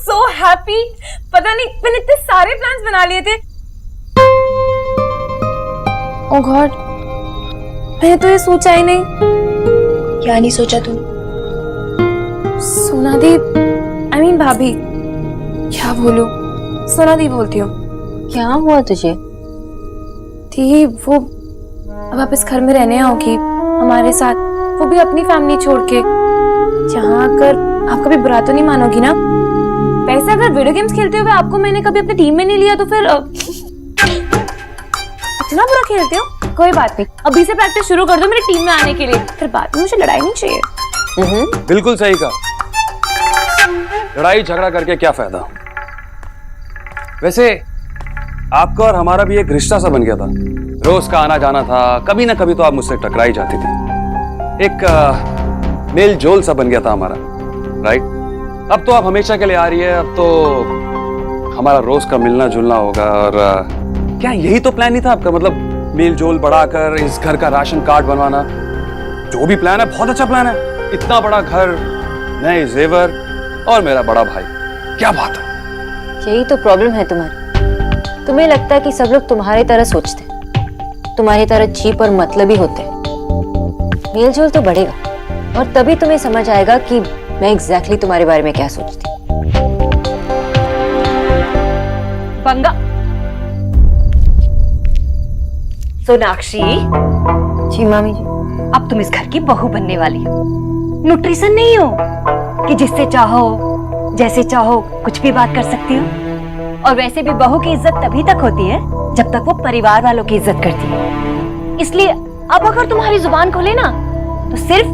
so happy. पता नहीं मैंने इतने सारे प्लान्स बना लिए थे। Oh God, मैंने तो ये सोचा ही नहीं। क्या नहीं सोचा तुम? सोना दी, I mean भाभी, क्या बोलूं? सोना दी बोलती हूँ। क्या हुआ तुझे? थी वो, अब आप इस घर में रहने आओगी हमारे साथ, वो भी अपनी फैमिली छोड़ के। यहाँ आकर आप कभी बुरा तो नहीं मानोगी ना? वैसे अगर वीडियो गेम्स खेलते हुए आपको मैंने कभी अपनी टीम में नहीं लिया तो फिर इतना बुरा खेलते हो? कोई बात नहीं, अभी से प्रैक्टिस शुरू कर दो मेरी टीम में आने के लिए, फिर बाद में मुझे लड़ाई नहीं चाहिए। बिल्कुल सही कहा, लड़ाई झगड़ा करके क्या फायदा। वैसे आपका और हमारा भी एक रिश्ता सा बन गया था, रोज का आना जाना था, कभी ना कभी तो आप मुझसे टकराई जाती थी, एक मेल जोल सा बन गया था हमारा, राइट? अब तो आप हमेशा के लिए आ रही है, अब तो हमारा रोज का मिलना जुलना होगा। और क्या यही तो प्लान नहीं था आपका? मतलब मेल जोल बढ़ाकर इस घर का राशन कार्ड बनवाना, जो भी प्लान है बहुत अच्छा प्लान है। इतना बड़ा घर, नए जेवर और मेरा बड़ा भाई, क्या बात है। यही तो प्रॉब्लम है तुम्हारी। तुम्हें लगता है कि सब लोग तुम्हारी तरह सोचते हैं, तुम्हारी तरह चीप और मतलबी होते हैं। मेल जोल तो बढ़ेगा और तभी तुम्हें समझ आएगा कि मैं एग्जैक्टली तुम्हारे बारे में क्या सोचती हूँ। बंगा। सोनाक्षी। जी मामी जी। अब तुम इस घर की बहू बनने वाली हो, न्यूट्रिशन नहीं हो कि जिससे चाहो जैसे चाहो कुछ भी बात कर सकती हो। और वैसे भी बहू की इज्जत तभी तक होती है जब तक वो परिवार वालों की इज्जत करती है। इसलिए अब अगर तुम्हारी जुबान खोले ना तो सिर्फ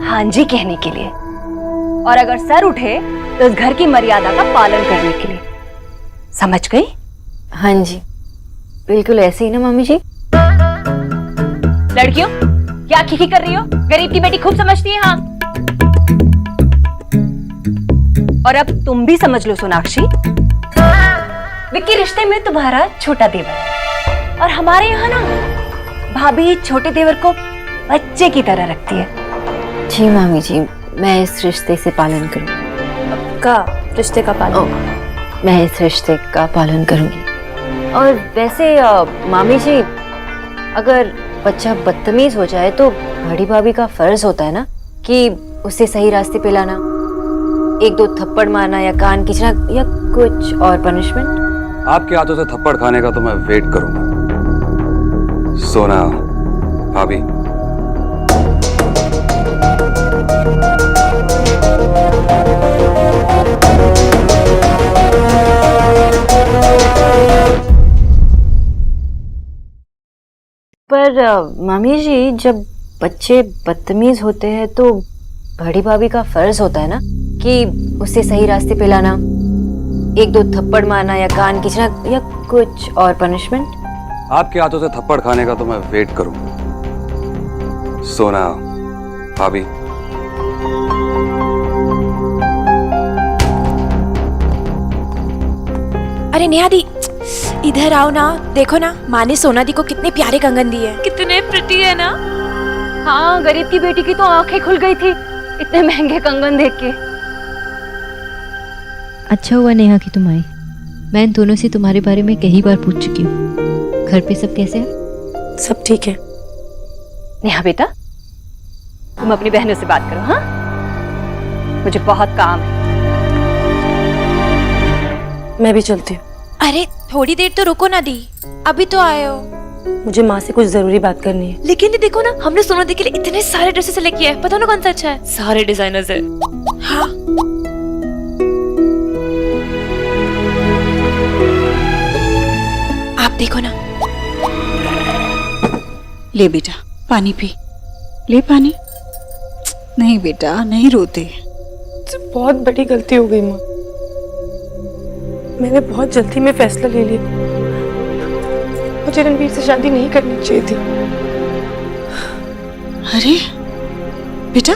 हाँ जी कहने के लिए, और अगर सर उठे तो उस घर की मर्यादा का पालन करने के लिए। समझ गई? हाँ जी, बिल्कुल ऐसे ही ना मामी जी। लड़कियों क्या खिखी कर रही हो? गरीब की बेटी खूब समझती है। हाँ, और अब तुम भी समझ लो सोनाक्षी, विक्की रिश्ते में तुम्हारा छोटा देवर है और हमारे यहाँ ना भाभी छोटे देवर को बच्चे की तरह रखती है। जी मामी जी, मैं इस रिश्ते से पालन करूंगी। का रिश्ते का पालन? मैं इस रिश्ते का पालन करूंगी। और वैसे मामी जी, अगर बच्चा बदतमीज हो जाए तो बड़ी भाभी का फर्ज होता है ना कि उसे सही रास्ते पे लाना, एक दो थप्पड़ मारना या कान खींचना या कुछ और पनिशमेंट। आपके हाथों से थप्पड़ खाने का तो मैं वेट करूंगा। सोना भाभी, पर मामी जी, जब बच्चे बदतमीज होते हैं तो बड़ी भाभी का फर्ज होता है ना कि उसे सही रास्ते पे लाना, एक दो थप्पड़ मारना या कान खींचना या कुछ और पनिशमेंट। आपके हाथों से थप्पड़ खाने का तो मैं वेट करूंगा। सोना भाभी, अरे नेहा दी, इधर आओ ना। देखो ना, माँ ने सोना दी को कितने प्यारे कंगन दिए हैं। कितने प्रिटी है ना। हाँ, गरीब की बेटी की तो आंखें खुल गई थी इतने महंगे कंगन देख के। अच्छा हुआ नेहा कि तुम आई। मैं इन दोनों से तुम्हारे बारे में कई बार पूछ चुकी हूँ। घर पे सब कैसे हैं? सब ठीक है। नेहा बेटा, तुम अपनी बहनों से बात करो। हाँ, मुझे बहुत काम है। मैं भी चलती हूँ। अरे थोड़ी देर तो रुको ना दी, अभी तो आए हो। मुझे माँ से कुछ जरूरी बात करनी है। लेकिन देखो ना, हमने सोना दी के लिए इतने सारे ड्रेसेस लेके आए हैं। पता ना कौन सा अच्छा है। सारे डिजाइनर्स है। हाँ, आप देखो ना। ले बेटा, पानी पी। ले पानी। नहीं बेटा, नहीं रोते। बहुत बड़ी गलती हो गई माँ। मैंने बहुत जल्दी में फैसला ले लिया। मुझे रणवीर से शादी नहीं करनी चाहिए थी। अरे बेटा,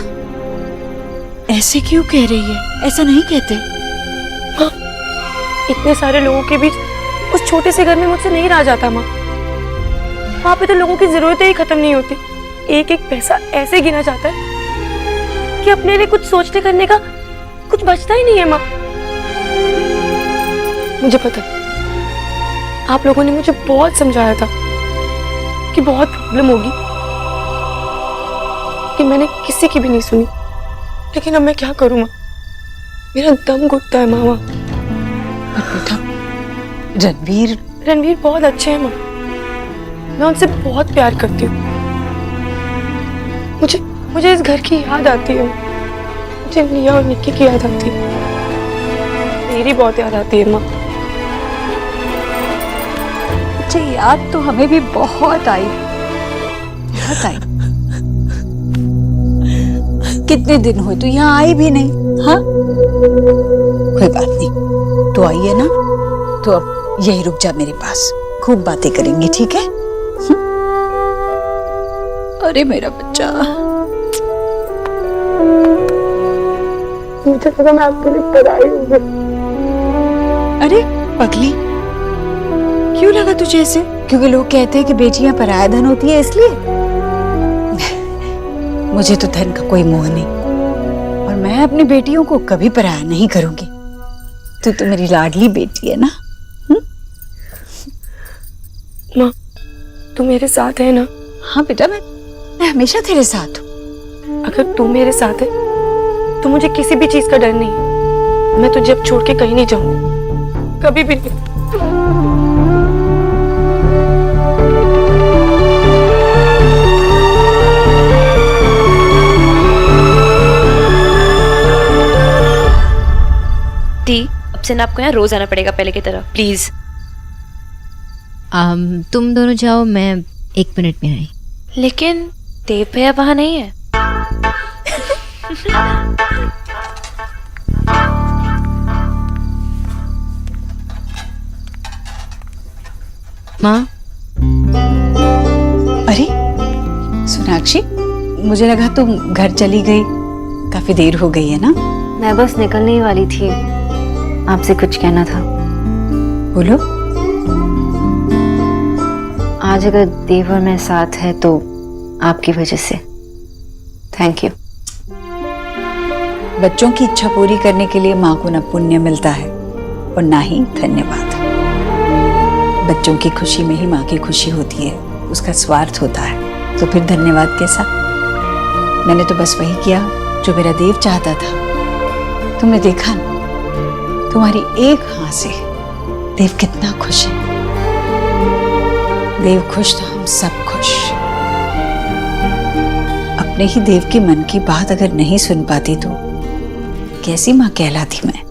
ऐसे क्यों कह रही है? ऐसा नहीं कहते। हाँ, इतने सारे लोगों के बीच उस छोटे से घर में मुझसे नहीं रहा जाता माँ। वहां पे तो लोगों की जरूरतें ही खत्म नहीं होती। एक एक पैसा ऐसे गिना जाता है कि अपने लिए कुछ सोचने करने का कुछ बचता ही नहीं है माँ। मुझे पता है, आप लोगों ने मुझे बहुत समझाया था कि बहुत प्रॉब्लम होगी, कि मैंने किसी की भी नहीं सुनी। लेकिन अब मैं क्या करूं माँ? मेरा दम घुटता है मामा। बेटा, रणवीर बहुत अच्छे हैं माँ। मैं उनसे बहुत प्यार करती हूँ। मुझे इस घर की याद आती है। मुझे निया और निक्की की याद आती है। मेरी बहुत याद आती है माँ। मुझे याद तो हमें भी बहुत आई। कितने दिन हुए तू यहाँ आई भी नहीं। हाँ, कोई बात नहीं, तू आई है ना, तो अब यही रुक जा मेरे पास। खूब बातें करेंगे, ठीक है? अरे मेरा बच्चा, मुझे लगा मैं आपके लिए पराई हूँ। अरे पगली, क्यों लगा तुझे ऐसे? क्योंकि लोग कहते हैं कि बेटियां पराया धन होती है, इसलिए? मुझे तो धन का कोई मोह नहीं, और मैं अपनी बेटियों को कभी पराया नहीं करूंगी। तू तो मेरी लाडली बेटी है ना। माँ, तू मेरे साथ है ना? हाँ बेटा, मैं हमेशा तेरे साथ हूँ। अगर तू मेरे साथ है तो मुझे किसी भी चीज का डर नहीं है। मैं तुझे अब छोड़ के कहीं नहीं जाऊंगी, कभी भी नहीं। दी, अब से ना आपको यहाँ रोज आना पड़ेगा पहले की तरह, प्लीज। तुम दोनों जाओ, मैं 1 मिनट में आई। लेकिन देव भैया वहां नहीं है। माँ। अरे सोनाक्षी, मुझे लगा तुम घर चली गई। काफी देर हो गई है ना? मैं बस निकलने ही वाली थी, आपसे कुछ कहना था। बोलो। आज अगर देव और मैं साथ है तो आपकी वजह से। Thank you. बच्चों की इच्छा पूरी करने के लिए माँ को न पुण्य मिलता है और ना ही धन्यवाद। बच्चों की खुशी में ही माँ की खुशी होती है, उसका स्वार्थ होता है, तो फिर धन्यवाद कैसा? मैंने तो बस वही किया जो मेरा देव चाहता था। तुमने देखा ना, तुम्हारी एक हाँ से देव कितना खुश है। देव खुश तो हम सब खुश। अपने ही देव के मन की बात अगर नहीं सुन पाती तो कैसी माँ कहलाती मैं?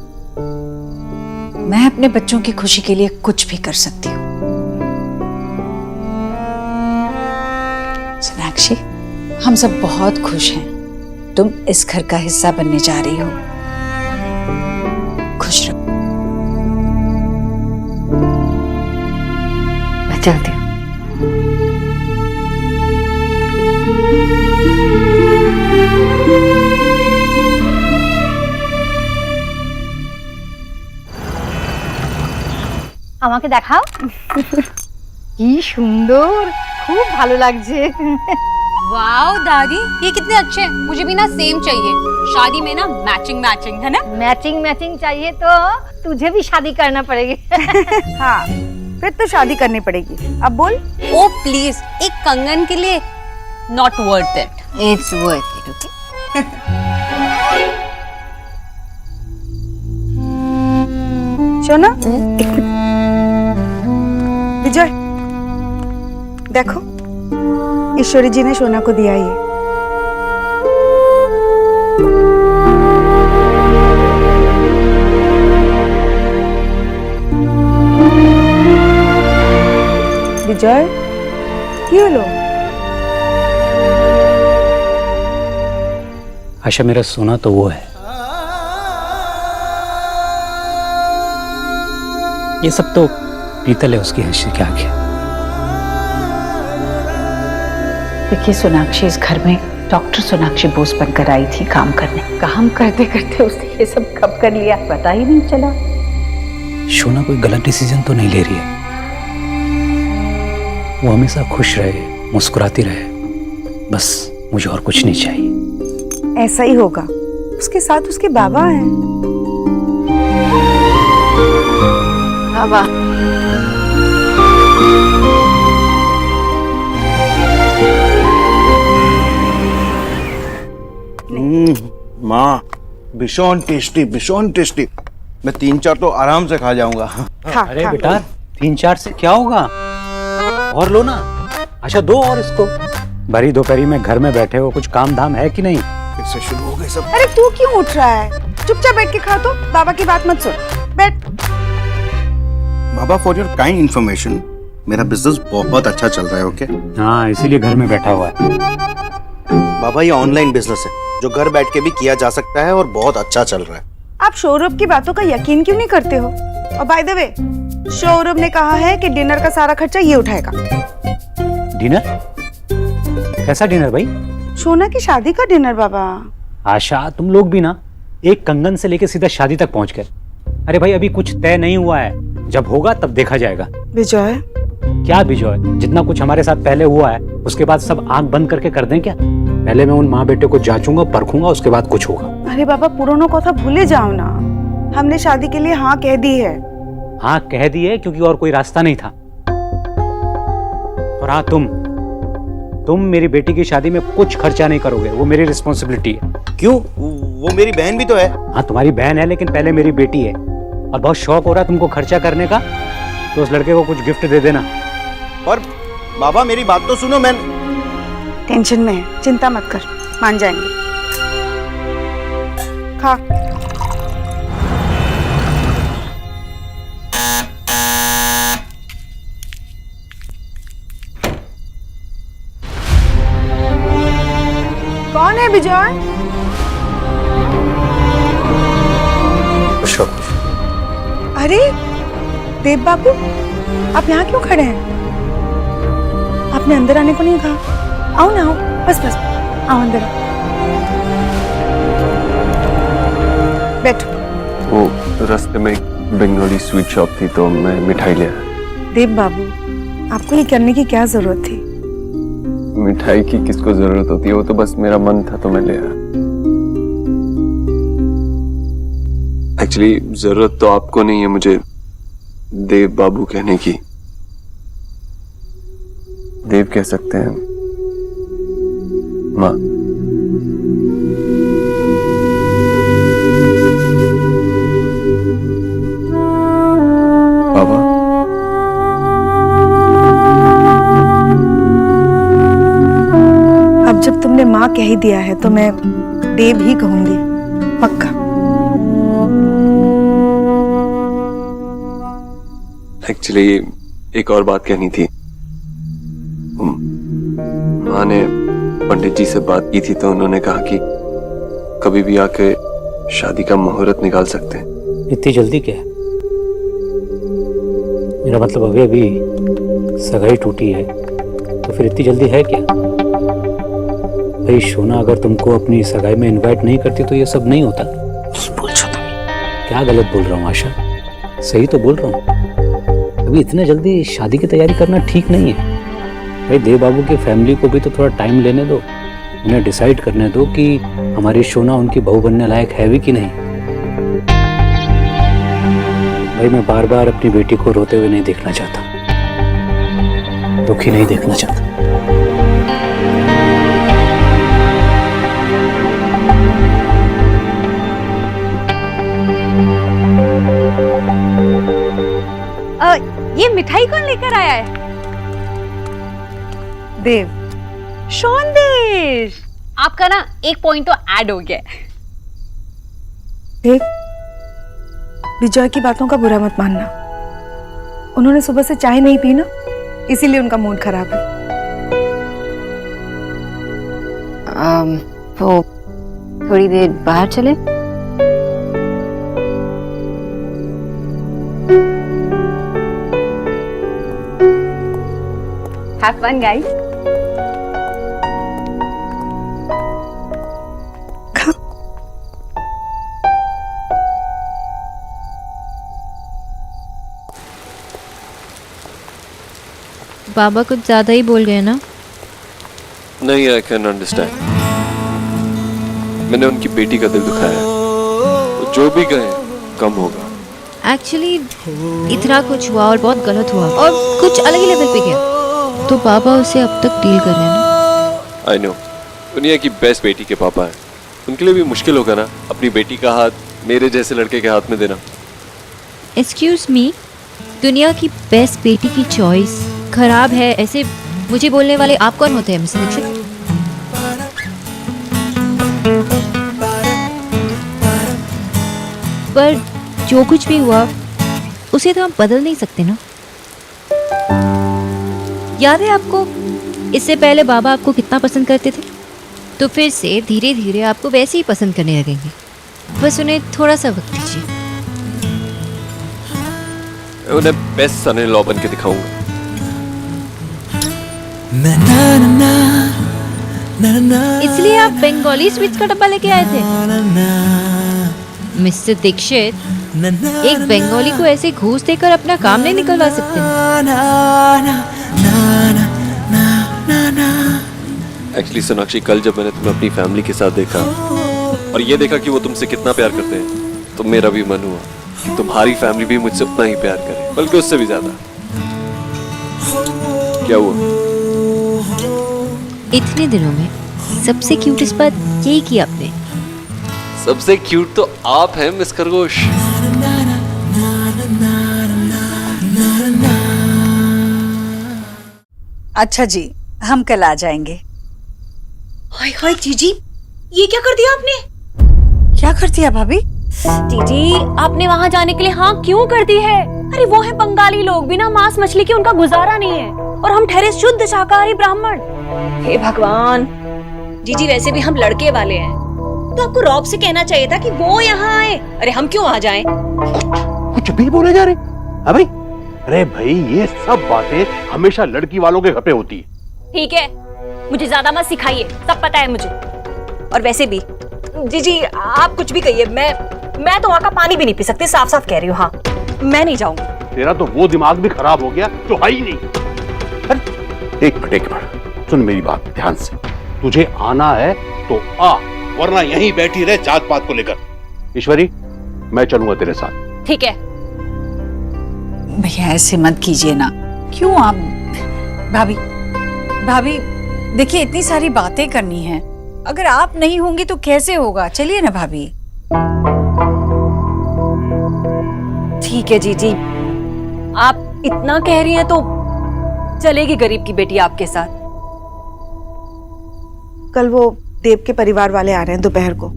मैं अपने बच्चों की खुशी के लिए कुछ भी कर सकती हूँ। सोनाक्षी, हम सब बहुत खुश हैं। तुम इस घर का हिस्सा बनने जा रही हो। खुश रहो। मैं चलती हूँ। আমাকে দেখাও। কি সুন্দর, খুব ভালো লাগছে। वाओ दादी, ये कितने अच्छे हैं। मुझे भी ना सेम चाहिए। शादी में ना मैचिंग मैचिंग, है ना? मैचिंग मैचिंग चाहिए तो तुझे भी शादी करना पड़ेगी। हाँ, फिर तो शादी करनी पड़ेगी। अब बोल। ओ प्लीज, एक कंगन के लिए not worth it. It's worth it, okay? Shona, Vijay, देखो ईश्वरी जी ने सोना को दिया ये। विजय, কি হলো? आशा, मेरा सोना तो वो है। ये सब तो पीतल है उसकी हैसियत के आगे। देखिए सोनाक्षी इस घर में डॉक्टर सोनाक्षी बोस बनकर आई थी काम करने। काम करते करते उसने ये सब कब कर लिया पता ही नहीं चला। शोना कोई गलत डिसीजन तो नहीं ले रही है। वो हमेशा खुश रहे, मुस्कुराती रहे, बस मुझे और कुछ नहीं चाहिए। ऐसा ही होगा। उसके साथ उसके बाबा हैं। बाबा, माँ, भीषण टेस्टी, भीषण टेस्टी। मैं 3-4 तो आराम से खा जाऊंगा। अरे बेटा, 3-4 से क्या होगा? और लो ना। अच्छा, दो और इसको। भरी दोपहरी में घर में बैठे हो, कुछ काम धाम है कि नहीं? फिर से शुरू हो गए सब। अरे तू क्यों उठ रहा है? चुपचाप बैठ के खा। तो बाबा की बात मत सुन, बैठ। बाबा, फॉर योर काइंड इन्फॉर्मेशन, मेरा बिजनेस बहुत अच्छा चल रहा है। ओके? हाँ, इसीलिए घर में बैठा हुआ है। बाबा, ये ऑनलाइन बिजनेस है जो घर बैठ के भी किया जा सकता है और बहुत अच्छा चल रहा है। आप सौरभ की बातों का यकीन क्यों नहीं करते हो? और बाय द वे, सौरभ ने कहा है कि डिनर का सारा खर्चा ये उठाएगा। डिनर? कैसा डिनर भाई? सोना की शादी का डिनर बाबा। आशा, तुम लोग भी ना एक कंगन से लेके सीधा शादी तक पहुंच गए। अरे भाई, अभी कुछ तय नहीं हुआ है। जब होगा तब देखा जाएगा। विजय, क्या विजय? जितना कुछ हमारे साथ पहले हुआ है उसके बाद सब आंख बंद करके कर दें क्या? पहले मैं उन माँ बेटे को जांचूंगा, परखूंगा, उसके बाद कुछ होगा। अरे बाबा, पुरानो कथा भूले जाओ ना। हमने शादी के लिए हाँ कह दी है। हाँ कह दी है क्योंकि और कोई रास्ता नहीं था। और हाँ, तुम मेरी बेटी की शादी में कुछ खर्चा नहीं करोगे, वो मेरी रिस्पॉन्सिबिलिटी है। क्यों? वो मेरी बहन भी तो है। हाँ, तुम्हारी बहन है, लेकिन पहले मेरी बेटी है। और बहुत शौक हो रहा है तुमको खर्चा करने का, तो उस लड़के को कुछ गिफ्ट दे देना। और बाबा, मेरी बात तो सुनो। मैं टेंशन में है, चिंता मत कर, मान जाएंगे। खा। कौन है विजय? खुश रहो। अरे देव बाबू, आप यहाँ क्यों खड़े हैं? आपने अंदर आने को नहीं कहा? आओ ना, आओ, बस बस, आओ अंदर आओ। बैठो। वो रास्ते में बंगाली स्वीट शॉप थी तो मैं मिठाई ले आया। देव बाबू, आपको ये करने की क्या जरूरत थी? मिठाई की किसको जरूरत होती है, वो तो बस मेरा मन था तो मैं ले आया। एक्चुअली जरूरत तो आपको नहीं है मुझे देव बाबू कहने की। देव कह सकते हैं माँ। बाबा, अब जब तुमने माँ कह ही दिया है तो मैं देव ही कहूंगी, पक्का। एक्चुअली एक और बात कहनी थी। माँ ने पंडित जी से बात की थी तो उन्होंने कहा कि कभी भी आके शादी का मुहूर्त निकाल सकते हैं। इतनी जल्दी क्या है? मेरा मतलब अभी अभी सगाई टूटी है तो फिर इतनी जल्दी है क्या? भाई शोना अगर तुमको अपनी सगाई में इनवाइट नहीं करती तो ये सब नहीं होता। बोल छो तुम। क्या गलत बोल रहा हूँ आशा? सही तो बोल रहा हूँ। अभी इतने जल्दी शादी की तैयारी करना ठीक नहीं है। भाई देव बाबू की फैमिली को भी तो थोड़ा टाइम लेने दो, उन्हें डिसाइड करने दो कि हमारी शोना उनकी बहू बनने लायक है भी कि नहीं। भाई मैं बार बार अपनी बेटी को रोते हुए नहीं देखना चाहता, दुखी नहीं देखना चाहता। ये मिठाई कौन लेकर आया है? देव। शौंदेश, आपका ना एक पॉइंट तो ऐड हो गया है। देव, विजय की बातों का बुरा मत मानना। उन्होंने सुबह से चाय नहीं पी ना, इसीलिए उनका मूड खराब है। वो थोड़ी देर बाहर चले? Have fun, guys. बाबा कुछ ज्यादा ही बोल गए ना? नहीं, आई कैन अंडरस्टैंड। मैंने उनकी बेटी का दिल दुखाया, तो जो भी कहे कम होगा। एक्चुअली इतना कुछ हुआ और बहुत गलत हुआ और कुछ अलग ही लेवल पे गया, तो पापा उसे अब तक डील कर रहे हैं ना। आई नो, दुनिया की बेस्ट बेटी के पापा हैं, उनके लिए भी मुश्किल होगा ना अपनी बेटी का हाथ मेरे जैसे लड़के के हाथ में देना। एक्सक्यूज मी, दुनिया की बेस्ट बेटी की चॉइस खराब है ऐसे मुझे बोलने वाले आप कौन होते हैं मिस्टर दीक्षित? पर जो कुछ भी हुआ उसे तो हम बदल नहीं सकते ना। याद है आपको इससे पहले बाबा आपको कितना पसंद करते थे, तो फिर से धीरे धीरे आपको वैसे ही पसंद करने लगेंगे। बस उन्हें थोड़ा सा वक्त दीजिए। उन्हें बेस्ट सन इन लॉ बन के दिखाऊंगा। इसलिए आप बंगाली स्वीट्स का डब्बा लेके आए थे? मिस्टर दीक्षित, एक बंगाली को ऐसे घूस देकर अपना काम नहीं निकलवा सकते। एक्चुअली सोनाक्षी, कल जब मैंने तुम्हें अपनी फैमिली के साथ देखा और ये देखा कि वो तुमसे कितना प्यार करते हैं, तो मेरा भी मन हुआ कि तुम्हारी फैमिली भी मुझसे उतना ही प्यार करे, बल्कि उससे भी ज्यादा। क्या हुआ? इतने दिनों में सबसे क्यूटेस्ट बात यही की आपने। सबसे क्यूट तो आप हैं मिस खरगोश। अच्छा जी, हम कल आ जाएंगे। हाय हाय जीजी, ये क्या कर दिया आपने? क्या कर दिया भाभी? जीजी, आपने वहाँ जाने के लिए हाँ क्यों कर दी है? अरे वो है बंगाली लोग, बिना मांस मछली के उनका गुजारा नहीं है, और हम ठहरे शुद्ध शाकाहारी ब्राह्मण। हे भगवान जीजी, वैसे भी हम लड़के वाले हैं, तो आपको रॉब से कहना चाहिए था कि वो यहाँ आए। अरे हम क्यों आ जाएं? कुछ भी बोले जा रहे अरे अरे भाई, ये सब बातें हमेशा लड़की वालों के घर पे होती है। ठीक है, मुझे ज्यादा मत सिखाइए, सब पता है मुझे। और वैसे भी जीजी, आप कुछ भी कहिए, मैं मैं तो वहाँ का पानी भी नहीं पी सकती, साफ साफ कह रही हूँ। हाँ, मैं नहीं जाऊंगी। तेरा तो वो दिमाग भी खराब हो गया जो है ही नहीं। अरे एक मिनट सुन मेरी बात ध्यान से। तुझे आना है तो आ, वरना यहीं बैठी रहे जात पात को लेकर। ईश्वरी, मैं चलूंगा तेरे साथ। ठीक है। भैया ऐसे मत कीजिए ना, क्यों आप? भाभी भाभी देखिए, इतनी सारी बातें करनी है, अगर आप नहीं होंगी तो कैसे होगा? चलिए ना भाभी। ठीक है जीजी, आप इतना कह रही हैं तो चलेगी गरीब की बेटी आपके साथ। कल वो देव के परिवार वाले आ रहे हैं दोपहर को।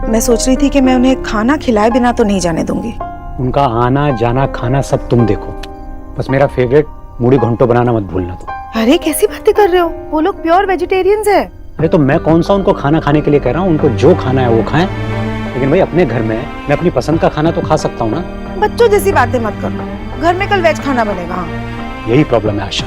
मैं सोच रही थी कि मैं उन्हें खाना खिलाए बिना तो नहीं जाने दूंगी। उनका आना जाना खाना सब तुम देखो, बस मेरा फेवरेट मूढ़ी घंटो बनाना मत भूलना तुम। अरे कैसी बातें कर रहे हो, वो लोग प्योर वेजिटेरियंस है। अरे तो मैं कौन सा उनको खाना खाने के लिए कह रहा हूँ, उनको जो खाना है वो खाएं, लेकिन भाई अपने घर में मैं अपनी पसंद का खाना तो खा सकता हूँ ना। बच्चों जैसी बातें मत करो, घर में कल वेज खाना बनेगा। यही प्रॉब्लम है आशा,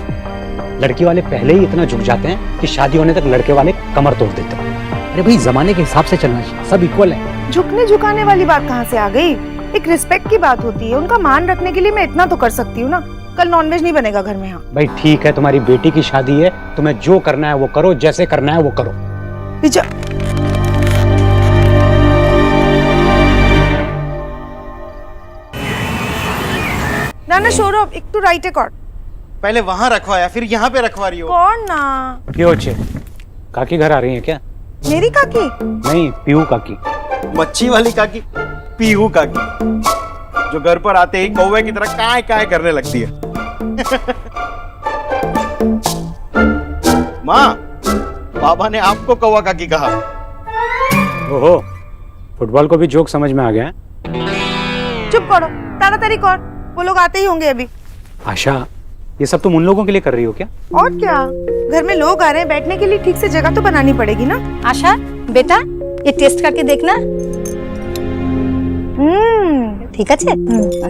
लड़की वाले पहले ही इतना झुक जाते हैं कि शादी होने तक लड़के वाले कमर तोड़ देते हैं। अरे भाई जमाने के हिसाब से चलना चाहिए, सब इक्वल है। झुकने झुकाने वाली बात कहाँ से आ गई? एक रिस्पेक्ट की बात होती है, उनका मान रखने के लिए मैं इतना तो कर सकती हूँ ना। कल नॉनवेज नहीं बनेगा घर में। हाँ भाई ठीक है, तुम्हारी बेटी की शादी है, तुम्हें जो करना है वो करो, जैसे करना है वो करो। ना ना सौरभ, एक तो राइट है कॉर्ड। पहले वहां रखवाया फिर यहाँ पे रखवा रही हो। कौन ना? क्यों अच्छे काकी घर आ रही है क्या? मेरी काकी? नहीं, पीहू काकी। मच्छी वाली काकी, पीहू काकी, जो घर पर आते ही कौवे की तरह काय काय करने लगती है। माँ, बाबा ने आपको कौवा काकी कहा। ओहो, फुटबॉल को भी जोक समझ में आ गया है। चुप करो, ताड़ाताड़ी कर, वो लोग आते ही होंगे अभी। आशा, ये सब तुम उन लोगों के लिए कर रही हो क्या? और क्या, घर में लोग आ रहे हैं, बैठने के लिए ठीक से जगह तो बनानी पड़ेगी ना। आशा बेटा, ये टेस्ट करके देखना। ठीक है।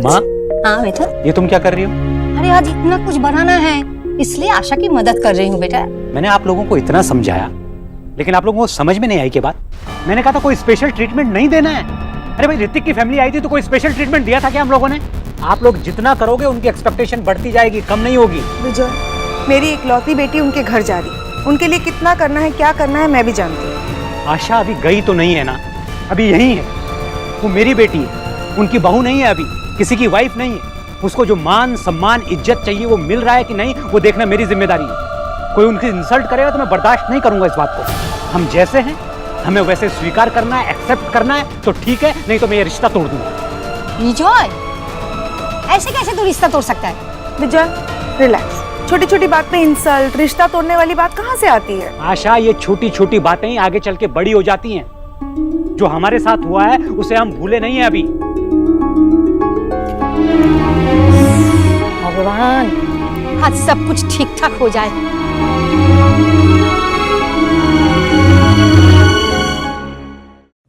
माँ, हाँ बेटा। ये तुम क्या कर रही हो? अरे आज इतना कुछ बनाना है, इसलिए आशा की मदद कर रही हूँ बेटा। मैंने आप लोगों को इतना समझाया, लेकिन आप लोगों को समझ में नहीं आई। के बाद मैंने कहा था कोई स्पेशल ट्रीटमेंट नहीं देना है। अरे भाई ऋतिक की फैमिली आई थी तो कोई स्पेशल ट्रीटमेंट दिया था क्या हम लोगों ने? आप लोग जितना करोगे उनकी एक्सपेक्टेशन बढ़ती जाएगी, कम नहीं होगी। विजय, मेरी इकलौती बेटी उनके घर जा रही, उनके लिए कितना करना है, क्या करना है मैं भी जानती हूँ। आशा अभी गई तो नहीं है ना, अभी यही है। वो मेरी बेटी है, उनकी बहू नहीं है, अभी किसी की वाइफ नहीं है। उसको जो मान सम्मान इज्जत चाहिए वो मिल रहा है कि नहीं, वो देखना मेरी जिम्मेदारी है। कोई उनकी इंसल्ट करेगा तो मैं बर्दाश्त नहीं करूंगा इस बात को। हम जैसे हैं हमें वैसे स्वीकार करना है, एक्सेप्ट करना है तो ठीक है, नहीं तो मैं ये रिश्ता तोड़ दूंगा। विजय, ऐसे कैसे तू रिश्ता तोड़ सकता है? विजय रिलैक्स, छोटी छोटी बात पे इंसल्ट, रिश्ता तोड़ने वाली बात कहाँ से आती है? आशा, ये छोटी छोटी बातें ही आगे चल के बड़ी हो जाती हैं। जो हमारे साथ हुआ है उसे हम भूले नहीं है अभी। भगवान, आज सब कुछ ठीक ठाक हो जाए।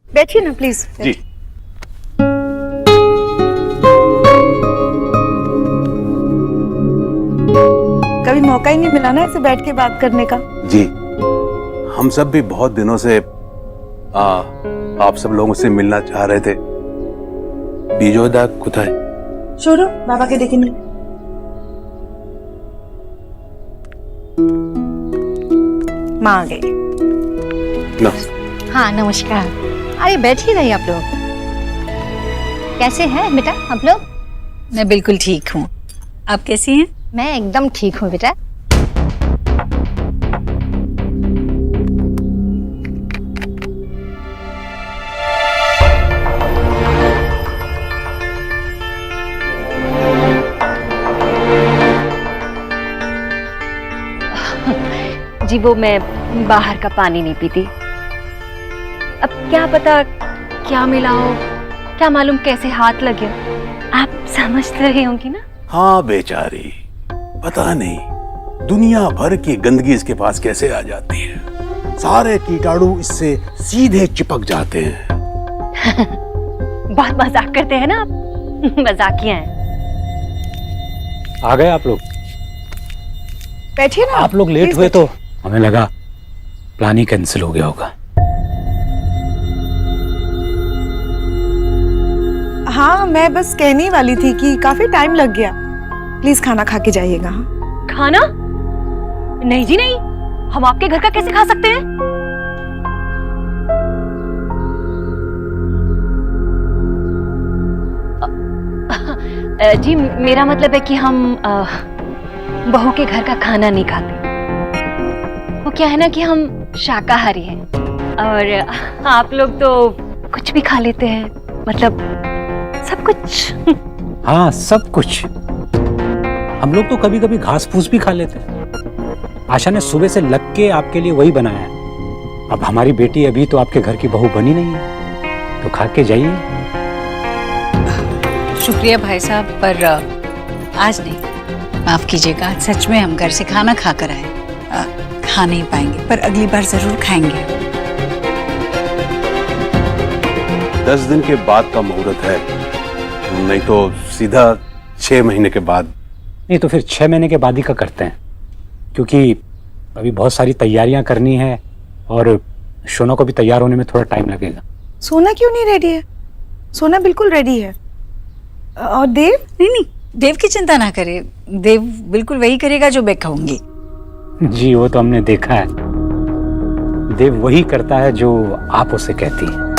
बैठिए ना प्लीज। जी। कभी मौका ही नहीं मिला ना ऐसे बैठ के बात करने का। जी, हम सब भी बहुत दिनों से आप सब लोगों से मिलना चाह रहे थे। बीजोदा कुताय? छोड़ो, बाबा के देखेंगे। माँ आ गई। हाँ नमस्कार। अरे बैठ ही रही आप लोग। कैसे हैं बेटा आप लोग? मैं बिल्कुल ठीक हूँ, आप कैसी हैं? मैं एकदम ठीक हूँ बेटा। जी वो मैं बाहर का पानी नहीं पीती। अब क्या पता क्या मिला हो, क्या मालूम कैसे हाथ लगे। आप समझ रही होंगी ना? हाँ बेचारी, पता नहीं दुनिया भर की गंदगी इसके पास कैसे आ जाती है। सारे कीटाणु इससे सीधे चिपक जाते हैं। बहुत मजाक करते हैं ना आप। मजाकिया हैं। आ गए आप लोग? बैठिए ना। आप लोग लेट हुए तो हमें लगा प्लान ही कैंसिल हो गया होगा। हाँ, मैं बस कहने ही वाली थी कि काफी टाइम लग गया। प्लीज खाना खा के जाइएगा। हाँ? खाना? नहीं जी नहीं, हम आपके घर का कैसे खा सकते हैं? जी मेरा मतलब है कि हम बहू के घर का खाना नहीं खाते। वो क्या है ना कि हम शाकाहारी हैं और आप लोग तो कुछ भी खा लेते हैं, मतलब सब कुछ। हाँ, सब कुछ। हम लोग तो कभी कभी घास फूस भी खा लेते हैं। आशा ने सुबह से लग के आपके लिए वही बनाया है। अब हमारी बेटी अभी तो आपके घर की बहू बनी नहीं है, तो खा के जाइए। शुक्रिया भाई साहब, पर आज नहीं, माफ कीजिएगा, आज सच में हम घर से खाना खा कर आए। खा नहीं पाएंगे, पर अगली बार जरूर खाएंगे। 10 दिन के बाद का मुहूर्त है, नहीं तो सीधा 6 महीने के बाद। नहीं तो फिर 6 महीने के बाद ही का करते हैं, क्योंकि अभी बहुत सारी तैयारियां करनी है और शोना को भी तैयार होने में थोड़ा टाइम लगेगा। सोना क्यों नहीं रेडी है? सोना बिल्कुल रेडी है। और देव? नहीं, देव की चिंता ना करे, देव बिल्कुल वही करेगा जो मैं कहूंगी। जी वो तो हमने देखा है, देव वही करता है जो आप उसे कहती हैं।